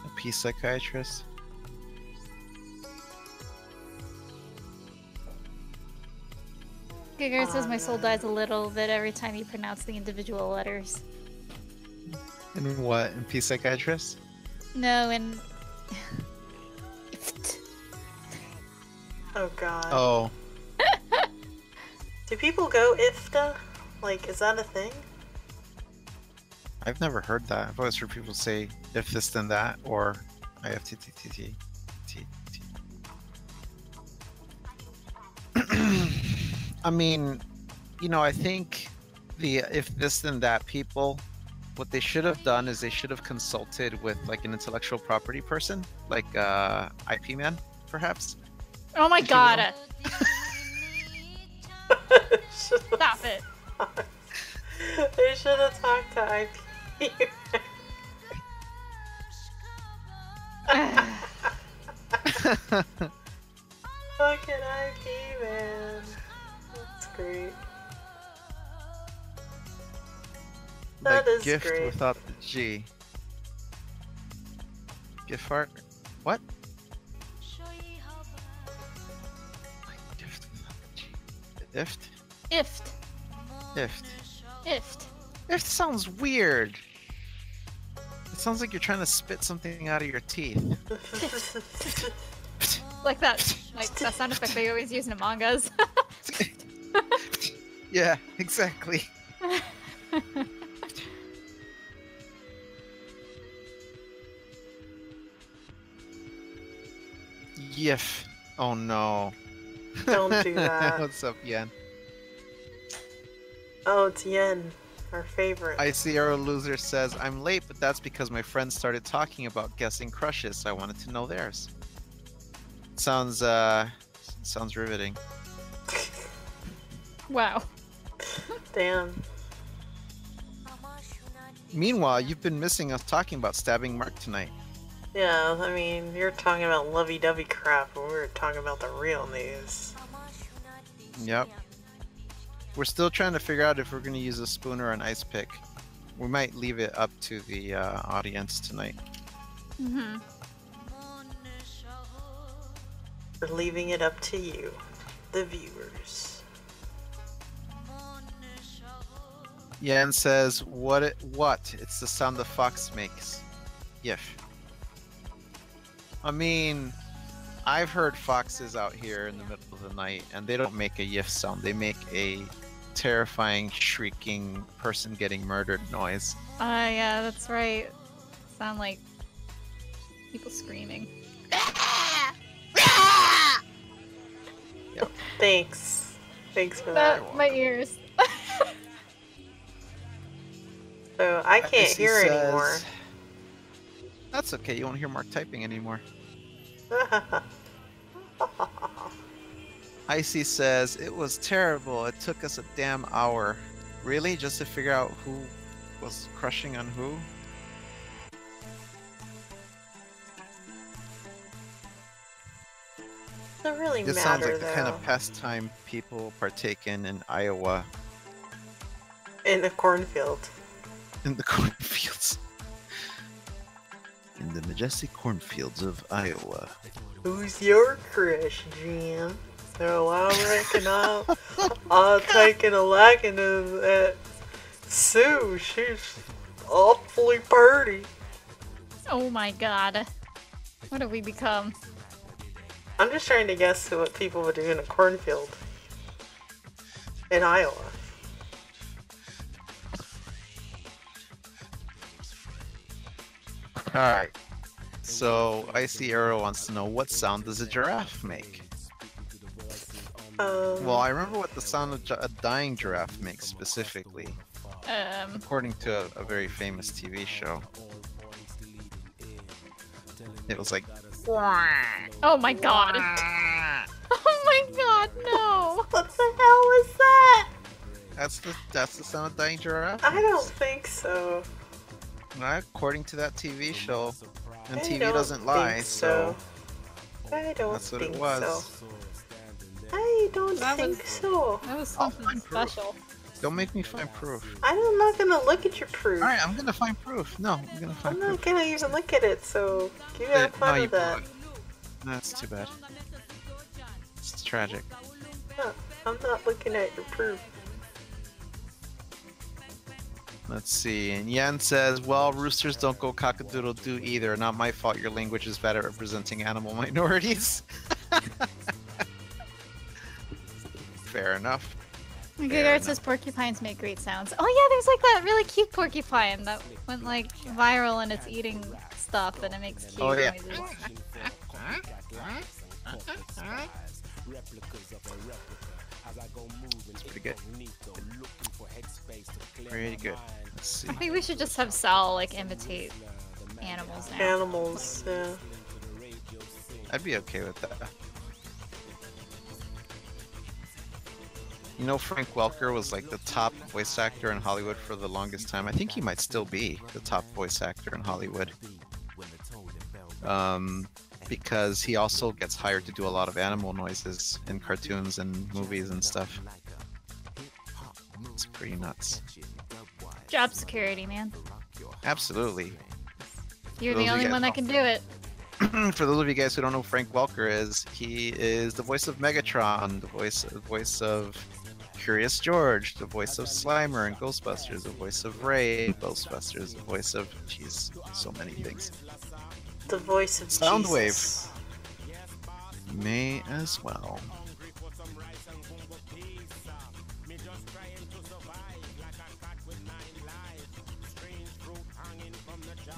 A peace psychiatrist. Giger says my soul dies a little bit every time you pronounce the individual letters. And what? In peace psychiatrist? No, and. Oh god. Oh, Do people go IFTA? Like, is that a thing? I've never heard that. I've always heard people say if this then that, or IFTTT. I mean, you know, I think the if this then that people, what they should have done is they should have consulted with like an intellectual property person, like IP man, perhaps. Oh my If you god! Should've- Stop it! They should have talked to IP. Fucking IP, man. That's great. That Like is gift great. without the G. Gift art? What? Like gift without the G. Ift? Ift. Ift. Ift. Ift sounds weird. It sounds like you're trying to spit something out of your teeth. Like that. Like that sound effect they always use in mangas. Yeah, exactly. Yif. Oh no. Don't do that. What's up, Yen? Oh, it's Yen, our favorite. ICRO Loser says, I'm late, but that's because my friends started talking about guessing crushes, so I wanted to know theirs. Sounds riveting. Wow. Damn. Meanwhile, you've been missing us talking about stabbing Mark tonight. Yeah, I mean, you're talking about lovey-dovey crap, and we were talking about the real news. Yep. We're still trying to figure out if we're going to use a spoon or an ice pick. We might leave it up to the audience tonight. Mm-hmm. We're leaving it up to you, the viewers. Yan says, what? It's the sound the fox makes. Yif. I mean, I've heard foxes out here in the middle of the night, and they don't make a yif sound. They make a terrifying, shrieking, person getting murdered noise. Yeah, that's right. Sound like people screaming. Yep. Thanks for that. My ears. So I can't Icy hear says- anymore. That's okay. You won't hear Mark typing anymore. Icy says, it was terrible. It took us a damn hour. Really? Just to figure out who was crushing on who? Doesn't really This matter, sounds like though. the kind of pastime people partake in Iowa. In the cornfield. In the cornfields. In the majestic cornfields of Iowa. Who's your crush, Jim? So I reckon I'll take a liking to that Sue. She's awfully pretty. Oh my god. What have we become? I'm just trying to guess what people would do in a cornfield in Iowa. Alright. So, Icy Arrow wants to know, what sound does a giraffe make? Well, I remember what the sound of a dying giraffe makes specifically, according to a very famous TV show. It was like... Oh my god. Oh my god, no. What the hell was that? That's the sound of dying giraffe? I don't think so. According to that TV show. And I TV don't doesn't lie, think so... I don't That's what think it was. so. I don't That think was- so. That was I'll something find proof. special. Don't make me find proof. I'm not gonna look at your proof. Alright, I'm gonna find proof. No, I'm gonna I'm find not proof. gonna even look at it, so you have fun No, with that. blew it. That's too bad. It's tragic. No, I'm not looking at your proof. Let's see. And Yan says, well, roosters don't go cock-a-doodle-doo either. Not my fault your language is bad at representing animal minorities. Fair enough. Giggard says porcupines make great sounds. Oh yeah, there's like that really cute porcupine that went like viral and it's eating stuff and it makes cute Oh, yeah. noises. It's pretty good. Pretty good. Let's see. I think we should just have Sal like imitate animals now. Animals, yeah. I'd be okay with that. You know, Frank Welker was like the top voice actor in Hollywood for the longest time. I think he might still be the top voice actor in Hollywood. Because he also gets hired to do a lot of animal noises in cartoons and movies and stuff. It's pretty nuts. Job security, man. Absolutely. You're Those the you only get- one that can do it. For those of you guys who don't know who Frank Welker is, he is the voice of Megatron, the voice of Curious George, the voice of Slimer in Ghostbusters, the voice of Ray in Ghostbusters, the voice of, jeez, so many things. The voice of Soundwave. Jesus. May as well.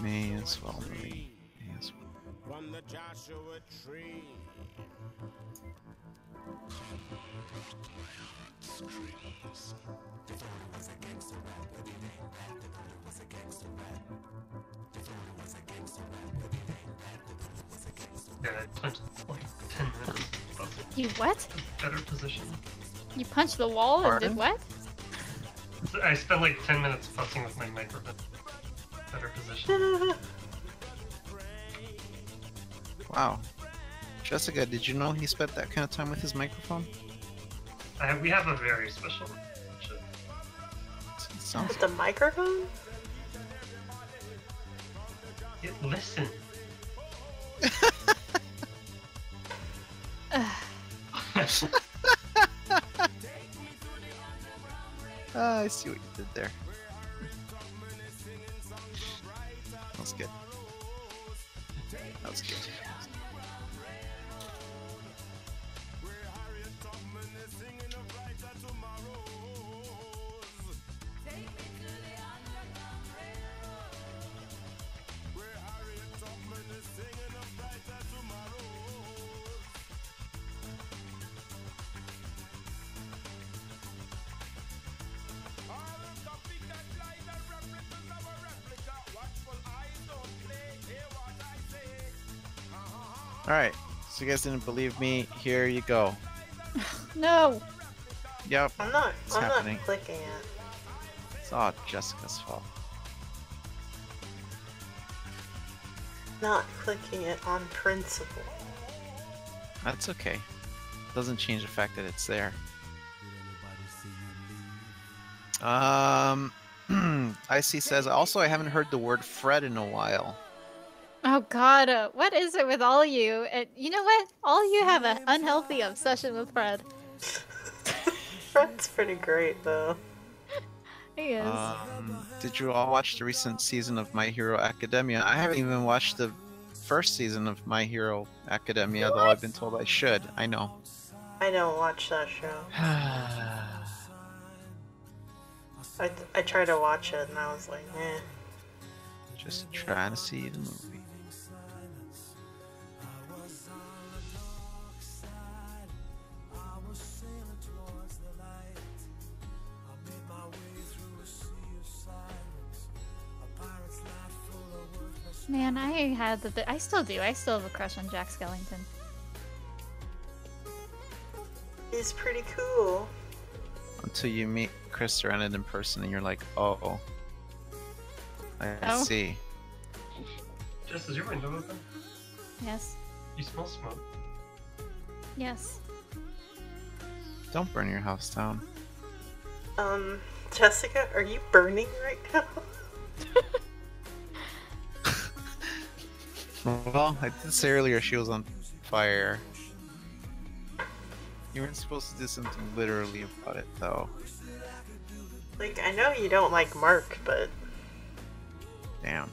May as well, Marie. May as well. Yeah, I punched like 10 minutes. You what? Better position. You punched the wall and Pardon? did what? So I spent like 10 minutes fussing with my microphone. Better position. Wow. Jessica, did you know he spent that kind of time with his microphone? We have a very special relationship. It sounds With the microphone? Listen. I see what you did there. That was good. That was good. Alright, so you guys didn't believe me, here you go. No. Yep, I'm not happening. clicking it. It's all Jessica's fault. Not clicking it on principle. That's okay. Doesn't change the fact that it's there. Icy says, also I haven't heard the word Fred in a while. Oh God, what is it with all you? You know what? All you have an unhealthy obsession with Fred. Fred's pretty great though. He is. Did you all watch the recent season of My Hero Academia? I haven't even watched the first season of My Hero Academia, though I've been told I should. I know. I don't watch that show. I tried to watch it and I was like, eh. Just trying to see the movie. Man, I had I still do. I still have a crush on Jack Skellington. He's pretty cool. Until you meet Chris Sarandon in person and you're like, oh. I see. Jess, is your window open? Yes. You smell smoke. Yes. Don't burn your house down. Jessica, are you burning right now? Well, I did say earlier she was on fire. You weren't supposed to do something literally about it, though. Like, I know you don't like Mark, but... Damn.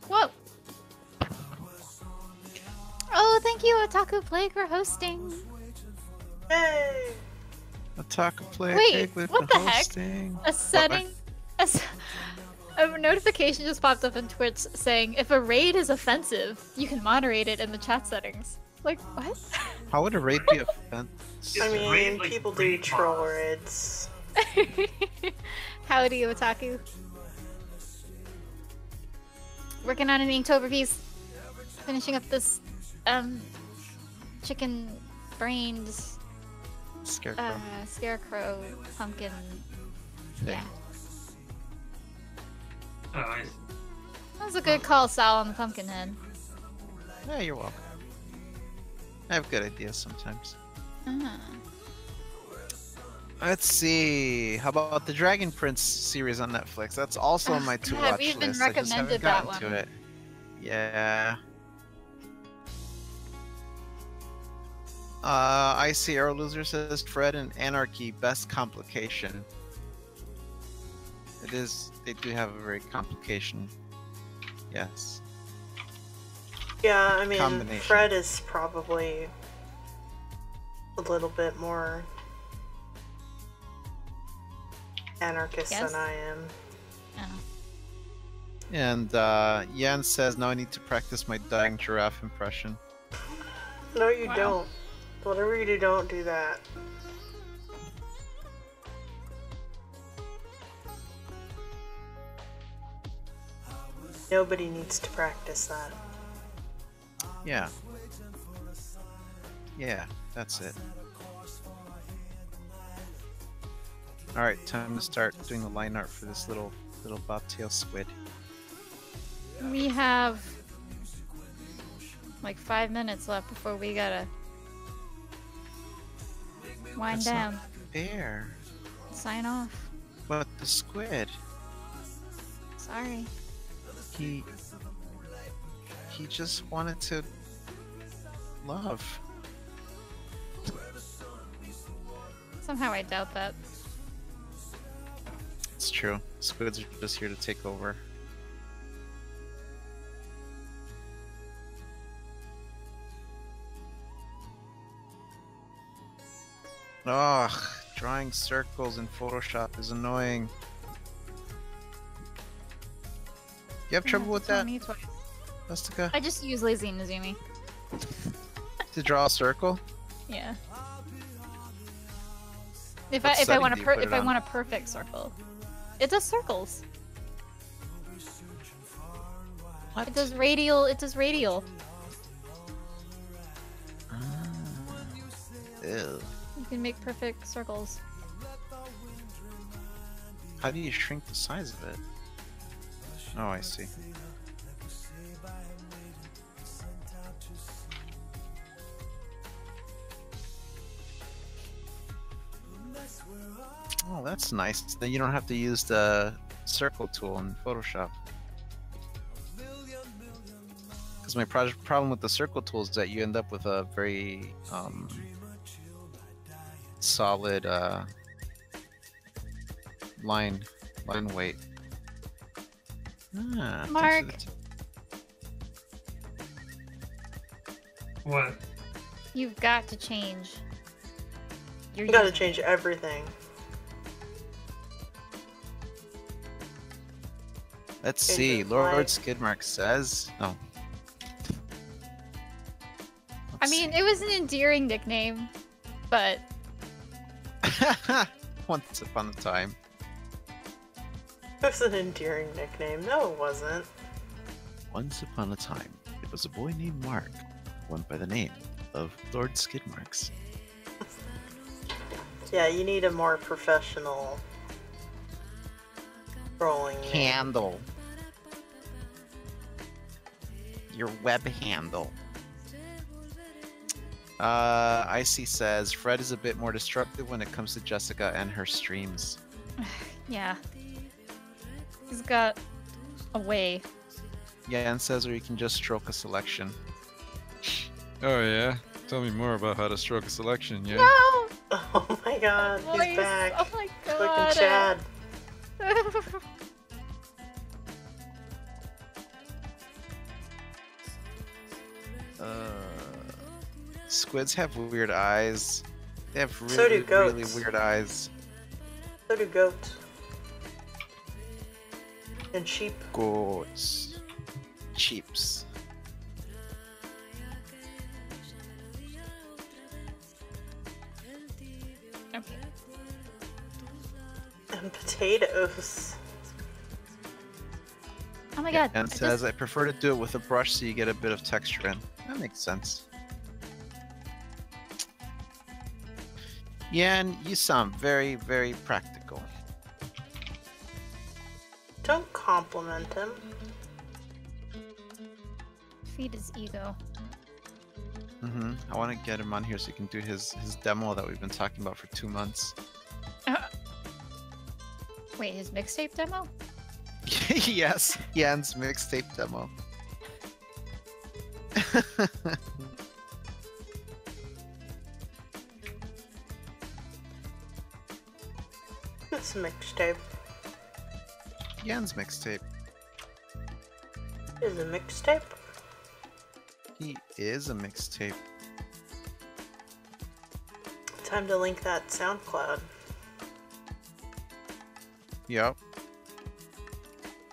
Whoa! Oh, thank you, Otaku Plague, for hosting. Hey! Otaku Plague, Wait, Egglets what for the heck? hosting. A setting... A notification just popped up on Twitch saying, if a raid is offensive, you can moderate it in the chat settings. Like, what? How would a raid be offensive? I It's mean, raid, like, people do raid troll bots. raids. Howdy, Otaku. Working on an Inktober piece. Finishing up this, chicken brains, Scarecrow. scarecrow, pumpkin. Yeah. Oh, I see. That was a good call, Sal, on the pumpkin head. Yeah, you're welcome. I have good ideas sometimes. Let's see. How about the Dragon Prince series on Netflix? That's also on my to-watch we've been list. I just haven't recommended that gotten one. to it. Yeah. I see Arrow Loser says Fred and Anarchy best complication. It is. They do have a very complication. Yes. Yeah, I mean, Combination. Fred is probably a little bit more anarchist Yes. than I am. Oh. And Yan says now I need to practice my dying giraffe impression. No, you Wow. don't. Whatever you do, don't do that. Nobody needs to practice that. Yeah. Yeah, that's it. All right, time to start doing the line art for this little bobtail squid. We have like 5 minutes left before we gotta wind That's down. not fair. Sign off. But the squid, Sorry. he just wanted to love. Somehow I doubt that. It's true. Squids are just here to take over. Ugh, drawing circles in Photoshop is annoying. You have trouble with that, Jessica? I just use Lazy Nazumi. To draw a circle? Yeah. If What I setting want do you put it on? a perfect circle, it does circles. What? It does radial. It does radial. Ew. You can make perfect circles. How do you shrink the size of it? Oh, I see. Oh, that's nice. Then you don't have to use the circle tool in Photoshop. Because my problem with the circle tool is that you end up with a very solid line weight. Ah, thanks for Mark. the tip. What? You've got to change. You gotta change everything. Let's Change see. the Lord flag. Skidmark says. No. I mean, it was an endearing nickname, but Once upon a time. It was an endearing nickname. No, it wasn't. Once upon a time, it was a boy named Mark, went by the name of Lord Skidmarks. Yeah, you need a more professional rolling name. Handle. Your web handle. Icy says Fred is a bit more destructive when it comes to Jessica and her streams. yeah. He's got a way. Yan says, or you can just stroke a selection. Oh yeah? Tell me more about how to stroke a selection, yeah? No! Oh my god, Voice. he's back. Oh my Fucking god. Chad. Squids have weird eyes. They have So do really, really goats. weird eyes. So do goats. And sheep. Goats. Cheaps. Okay. And potatoes. Oh my god. And I says, just- I prefer to do it with a brush so you get a bit of texture in. That makes sense. Yan, you sound very, very practical. Don't compliment him. feed his ego. I want to get him on here so he can do his demo that we've been talking about for 2 months. Wait, his mixtape demo? Yes, Yan's mixtape demo. It's a mixtape. Yan's mixtape. Is a mixtape? He is a mixtape. Time to link that SoundCloud. Yup.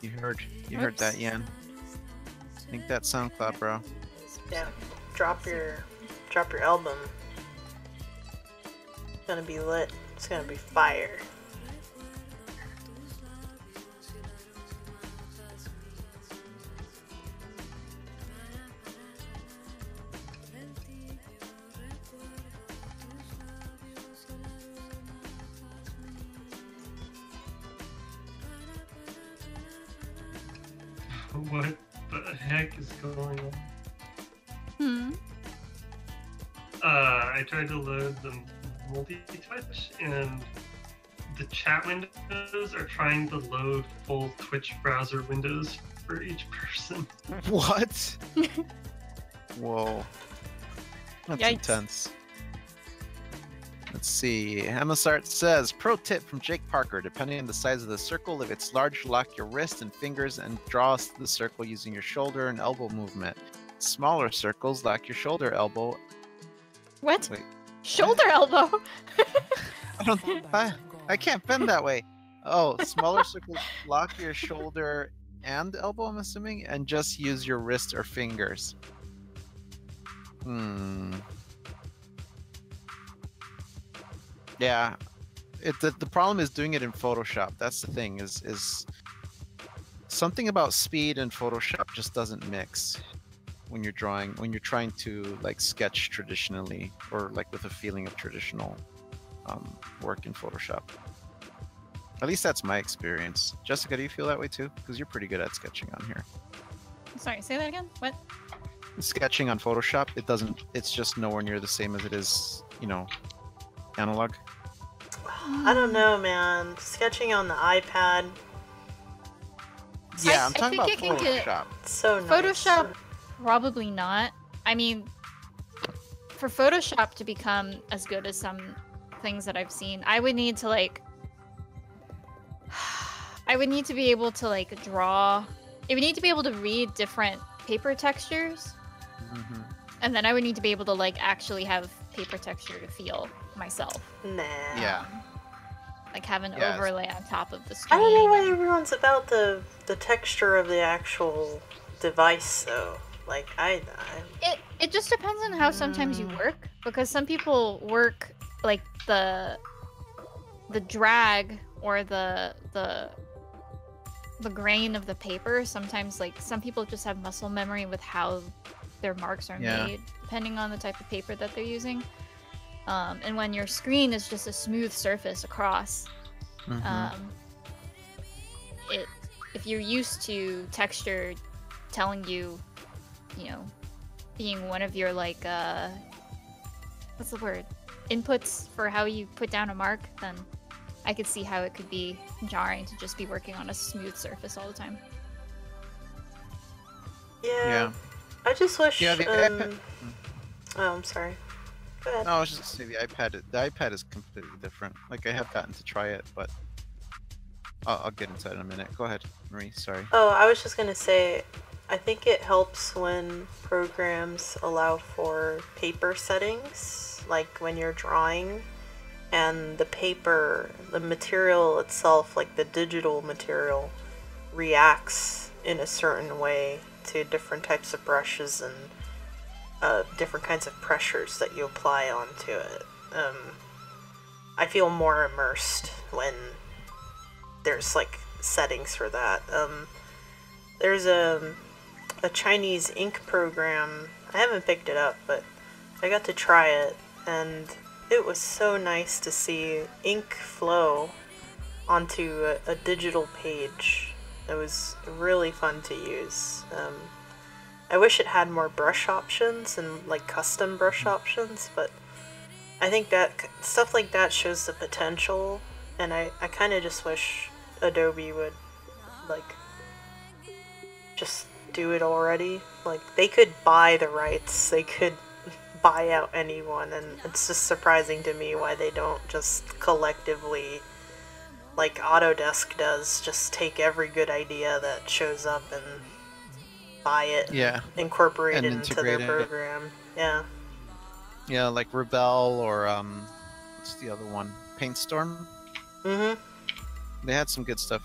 You heard Oops. that, Yan. Link that SoundCloud, bro. Yeah. Drop your album. It's gonna be lit. It's gonna be fire. What the heck is going on? Hmm. I tried to load the multi-touch, and the chat windows are trying to load full Twitch browser windows for each person. What? Whoa. That's Yikes. intense. Let's see. Hamasart says, pro tip from Jake Parker, depending on the size of the circle, if it's large, lock your wrist and fingers and draw the circle using your shoulder and elbow movement. Smaller circles, lock your shoulder, elbow. What? Wait. Shoulder elbow. I can't bend that way. Oh, smaller circles, lock your shoulder and elbow, I'm assuming, and just use your wrist or fingers. Yeah. The problem is doing it in Photoshop. That's the thing, is something about speed in Photoshop just doesn't mix when you're drawing, when you're trying to like sketch traditionally or like with a feeling of traditional work in Photoshop. At least that's my experience. Jessica, do you feel that way too? Because you're pretty good at sketching on here. Sorry, say that again. What? Sketching on Photoshop, it's just nowhere near the same as it is, analog. I don't know, man. Sketching on the iPad, Yeah, I I'm talking about think it can get- Photoshop. it's so nice. Photoshop, probably not. I mean, for Photoshop to become as good as some things that I've seen, I would need to I would need to be able to like draw. It would need to be able to read different paper textures, Mhm. and then I would need to be able to like actually have paper texture to feel myself. Nah. Yeah. Like have an Yeah, overlay on top of the I screen. don't know why everyone's about the texture of the actual device, though. Like, It just depends on how sometimes you work, because some people work like the drag or the grain of the paper. Sometimes like some people just have muscle memory with how their marks are Yeah. made, depending on the type of paper that they're using. And when your screen is just a smooth surface across, Mhm. if you're used to texture telling you, being one of your like what's the word, inputs for how you put down a mark, then I could see how it could be jarring to just be working on a smooth surface all the time. yeah. I just wish. Yeah, the iPad- Oh, I'm sorry. Go ahead. No, I was just gonna say the iPad is completely different. Like I have gotten to try it, but I'll get into that in a minute. Go ahead, Marie. Sorry. Oh, I was just gonna say, I think it helps when programs allow for paper settings, like when you're drawing, and the material itself, like the digital material, reacts in a certain way to different types of brushes and different kinds of pressures that you apply onto it. I feel more immersed when there's like settings for that. There's a Chinese ink program. I haven't picked it up, but I got to try it, and it was so nice to see ink flow onto a digital page. It was really fun to use. I wish it had more brush options and like custom brush options, but I think that stuff like that shows the potential, and I kind of just wish Adobe would like just do it already. Like they could buy the rights, they could buy out anyone, and it's just surprising to me why they don't just collectively, like Autodesk does, just take every good idea that shows up and buy it, Yeah. incorporate And it into their integrate it. program. Yeah. Yeah, like Rebel or what's the other one? Paintstorm. Mm-hmm. They had some good stuff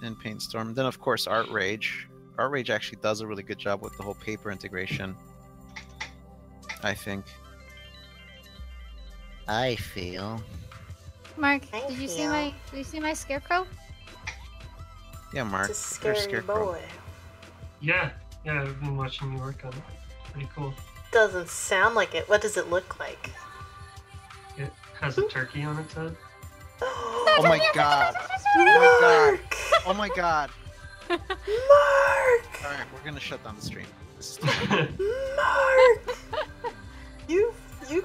in Paintstorm. Then of course Artrage. Artrage actually does a really good job with the whole paper integration, I think. I feel. Mark, I did you feel- see my scarecrow? Yeah, Mark. It's a you're scary Scarecrow. boy. Yeah, I've been watching you work on it. Pretty cool. Doesn't sound like it. What does it look like? It has a turkey on its head. Oh my god. Oh my god. Mark! Oh my god. Mark! All right, we're gonna shut down the stream. This is Mark! You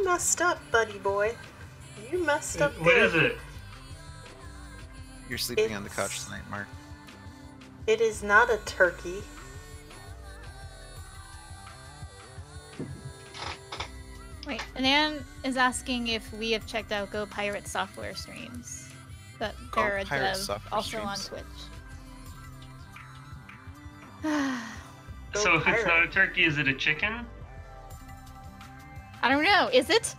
messed up, buddy boy. You messed up. What good. is it? You're sleeping on the couch tonight, Mark. It is not a turkey. Wait, Nan is asking if we have checked out Go Pirate software streams. But Go they're a Pirate dev, software also on streams. Twitch. So if it's pirate. not a turkey, is it a chicken? I don't know. Is it?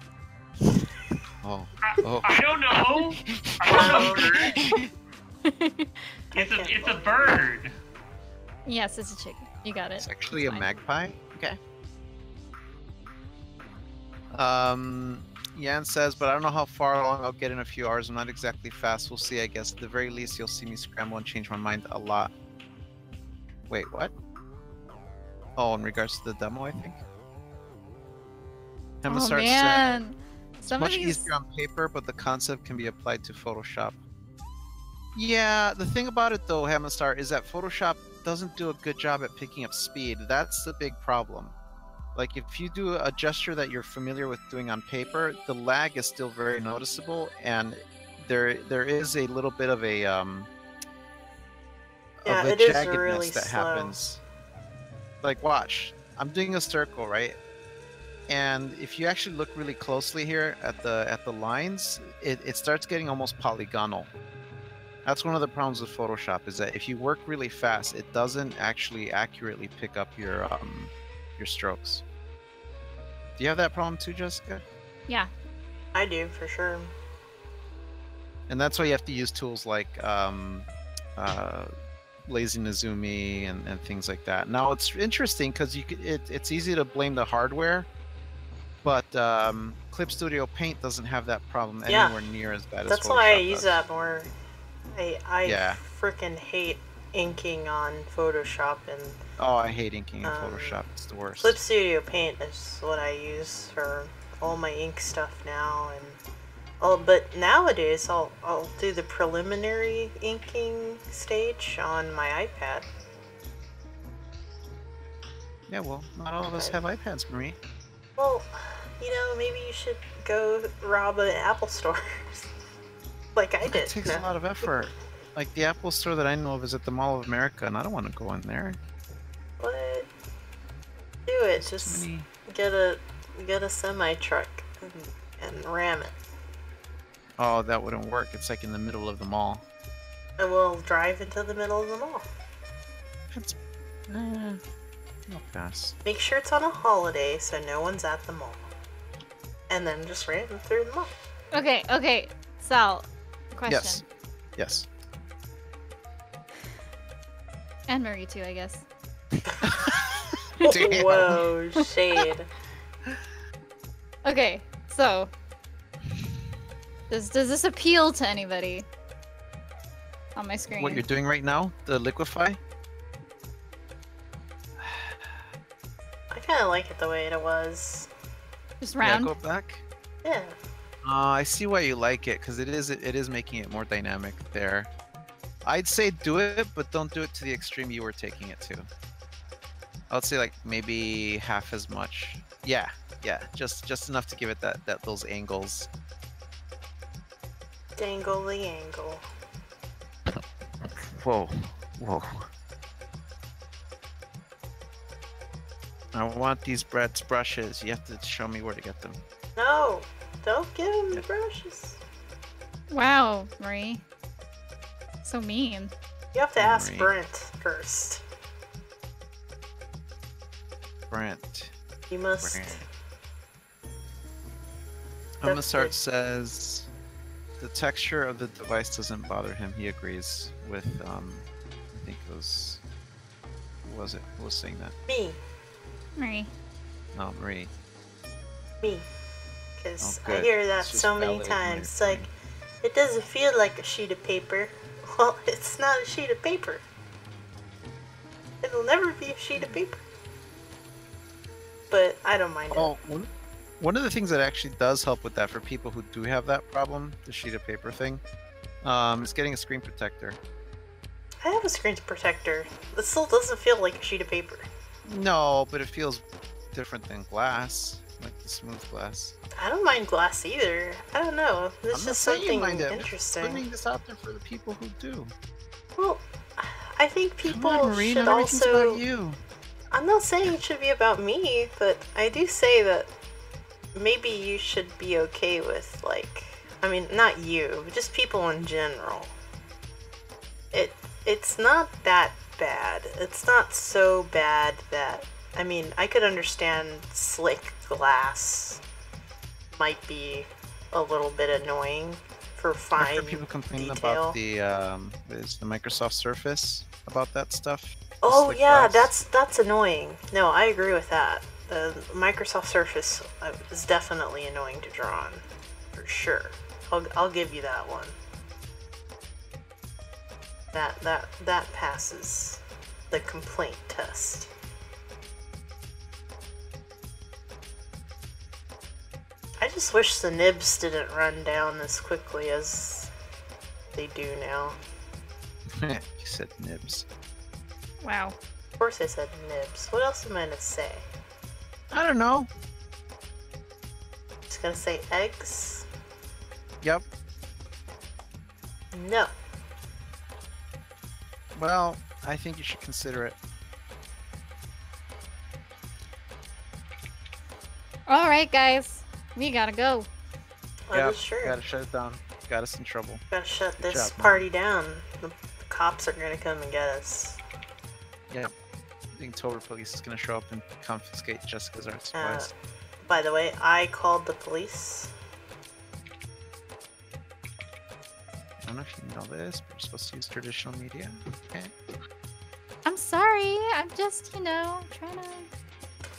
Oh. I don't know. I don't know. Bird. It's a bird. Yes, it's a chicken. You got it. It's actually a fine. magpie. Okay. Yan says, but I don't know how far along I'll get in a few hours. I'm not exactly fast. We'll see, I guess. At the very least, you'll see me scramble and change my mind a lot. Wait, what? Oh, in regards to the demo, I think. Emma Oh starts man, it's some much of these. easier on paper, but the concept can be applied to Photoshop. Yeah, the thing about it though, Hamastar, is that Photoshop doesn't do a good job at picking up speed. That's the big problem. Like if you do a gesture that you're familiar with doing on paper, the lag is still very noticeable, and there is a little bit of a it is jaggedness really that slow. happens. Like watch, I'm doing a circle, right? And if you actually look really closely here at the lines, it starts getting almost polygonal. That's one of the problems with Photoshop, is that if you work really fast, it doesn't actually accurately pick up your strokes. Do you have that problem too, Jessica? Yeah. I do, for sure. And that's why you have to use tools like Lazy Nezumi and things like that. Now it's interesting because it's easy to blame the hardware, but Clip Studio Paint doesn't have that problem Yeah. anywhere near as bad as That's Photoshop why I use does. that more. I Yeah. freaking hate inking on Photoshop, and Oh, I hate inking in Photoshop. It's the worst. Clip Studio Paint is what I use for all my ink stuff now. And but nowadays I'll do the preliminary inking stage on my iPad. Yeah, well, not all of us have iPads, Marie. Well, maybe you should go rob an Apple store, like I did. It takes a lot of effort. Like the Apple store that I know of is at the Mall of America, and I don't want to go in there. What? Do it. Just Too many... get a semi truck and ram it. Oh, that wouldn't work. It's like in the middle of the mall. And we'll drive into the middle of the mall. That's no pass. Make sure it's on a holiday so no one's at the mall. And then just ram through the mall. Okay. Sal, question. Yes. Yes. And Marie too, I guess. Damn. Whoa, shade. Okay, so does this appeal to anybody on my screen? What you're doing right now, the liquefy? I kind of like it the way it was. Just round. Yeah, go back. Yeah. I see why you like it, because it is making it more dynamic there. I'd say do it, but don't do it to the extreme you were taking it to. I would say like maybe half as much. Yeah, just enough to give it those angles. Dangle the angle. Whoa. I want these Brett's brushes. You have to show me where to get them. No, don't give him the brushes. Wow, Marie. So mean. You have to ask Marie. Brent first. Brent. You must. Brent. That's Amasart good. says the texture of the device doesn't bother him. He agrees with I think it was who was saying that? Me. Marie. No, Marie. Me. Because Oh, I good. hear that It's just so many validating times. my It's like, point. it doesn't feel like a sheet of paper. Well, it's not a sheet of paper. It'll never be a sheet of paper. But I don't mind it. Oh, one of the things that actually does help with that for people who do have that problem, the sheet of paper thing, is getting a screen protector. I have a screen protector. It still doesn't feel like a sheet of paper. No, but it feels different than glass, like the smooth glass. I don't mind glass either. I don't know. It's I'm not just saying you something mind it. I'm just interesting. putting this out there for the people who do. Well, I think people Come on, Marie, should not everything's also. about you. I'm not saying it should be about me, but I do say that maybe you should be okay with, like, I mean, not you, but just people in general. It's not that bad. It's not so bad that, I mean, I could understand slick glass might be a little bit annoying for I've fine heard people complain detail. about the Microsoft Surface, about that stuff. the Oh slick yeah, glass. that's annoying. No, I agree with that. The Microsoft Surface is definitely annoying to draw on, for sure. I'll give you that one. That passes the complaint test. I just wish the nibs didn't run down as quickly as they do now. You said nibs. Wow. Of course I said nibs. What else am I gonna say? I don't know. Just gonna say eggs? Yep. No. Well, I think you should consider it. All right, guys, we gotta go. That is true. Gotta shut it down. Got us in trouble. Gotta shut Good this job, party down. The cops are gonna come and get us. Yep. I think Tober Police is gonna show up and confiscate Jessica's art supplies. By the way, I called the police. I don't know if you know this, but you're supposed to use traditional media. Okay. I'm sorry. I'm just, trying to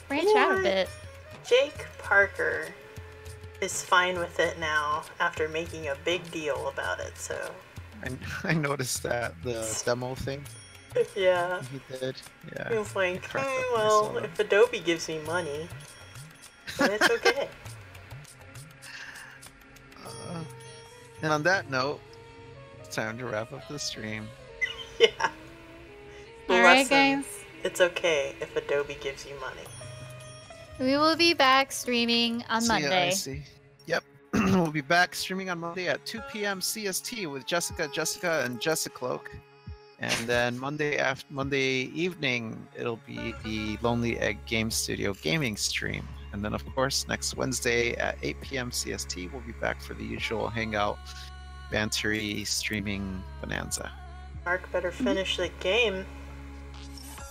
branch You know out a what? bit. Jake Parker is fine with it now after making a big deal about it, so. I noticed that, the demo thing Yeah. he did. He Yeah. was like, cracked up when I well, saw that. if Adobe gives me money, then it's okay. And on that note, it's time to wrap up the stream. Yeah. All right, Lesson. guys. It's okay if Adobe gives you money. We will be back streaming on See ya, Monday. I see. Yep. We'll be back streaming on Monday at 2 p.m. CST with Jessica, and Jessicloak. And then Monday evening, it'll be the Lonely Egg Game Studio gaming stream. And then, of course, next Wednesday at 8 p.m. CST, we'll be back for the usual hangout, bantery streaming bonanza. Mark better finish the game.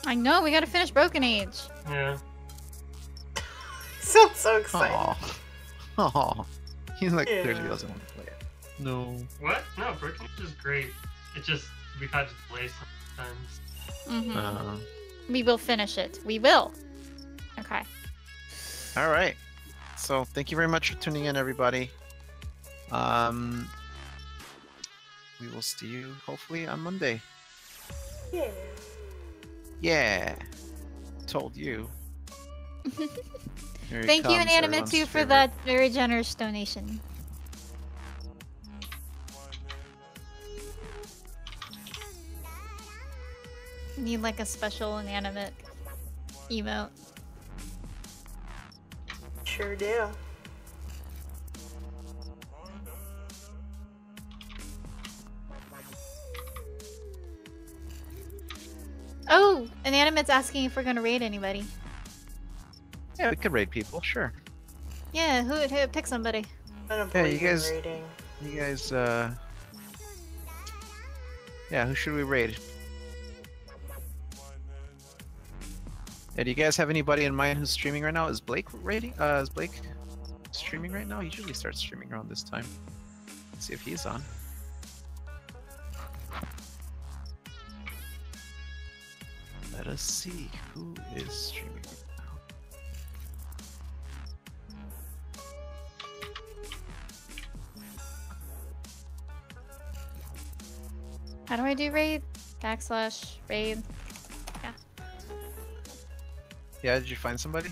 I know, we gotta finish Broken Age. Yeah. Sounds so excited. Aww. Aww. He Yeah. clearly doesn't want to play it. No. What? No, Broken Age is great. It just, we've had to delay sometimes. Mm-hmm. We will finish it. We will. Okay. All right. So thank you very much for tuning in, everybody. We will see you hopefully on Monday. Yeah. Yeah. Told you. Here he Thank you, comes, Inanimate, everyone's too, for favorite. that very generous donation. Need like a special inanimate emote. Sure do. Oh, Inanimate's asking if we're gonna raid anybody. Yeah, we could raid people, sure. Yeah, who pick somebody. I don't Yeah, believe you in guys- rating. You guys, yeah, who should we raid? Yeah, do you guys have anybody in mind who's streaming right now? Is Blake streaming right now? He usually starts streaming around this time. Let's see if he's on. Let us see who is streaming right now. How do I do raid? / raid. Yeah, did you find somebody?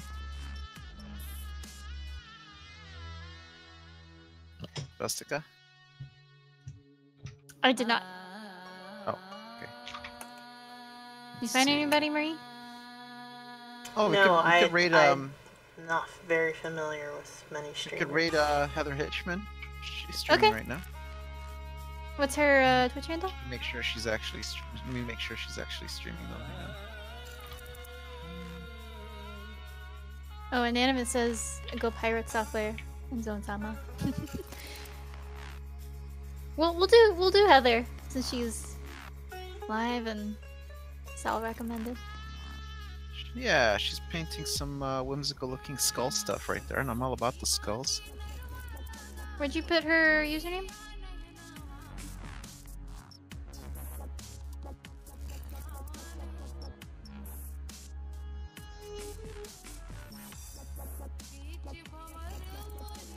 Rustica? I did not. Oh, okay. You find anybody, Marie? Oh, we No, could raid I'm not very familiar with many we streamers. could raid Heather Hitchman. She's streaming Okay. right now. What's her Twitch handle? Make sure she's actually let me make sure she's actually streaming though. Hang on. Oh, and Animate says go pirate software in Zone Sama. we'll do Heather since she's live and Sal recommended. Yeah, she's painting some whimsical looking skull stuff right there, and I'm all about the skulls. Where'd you put her username?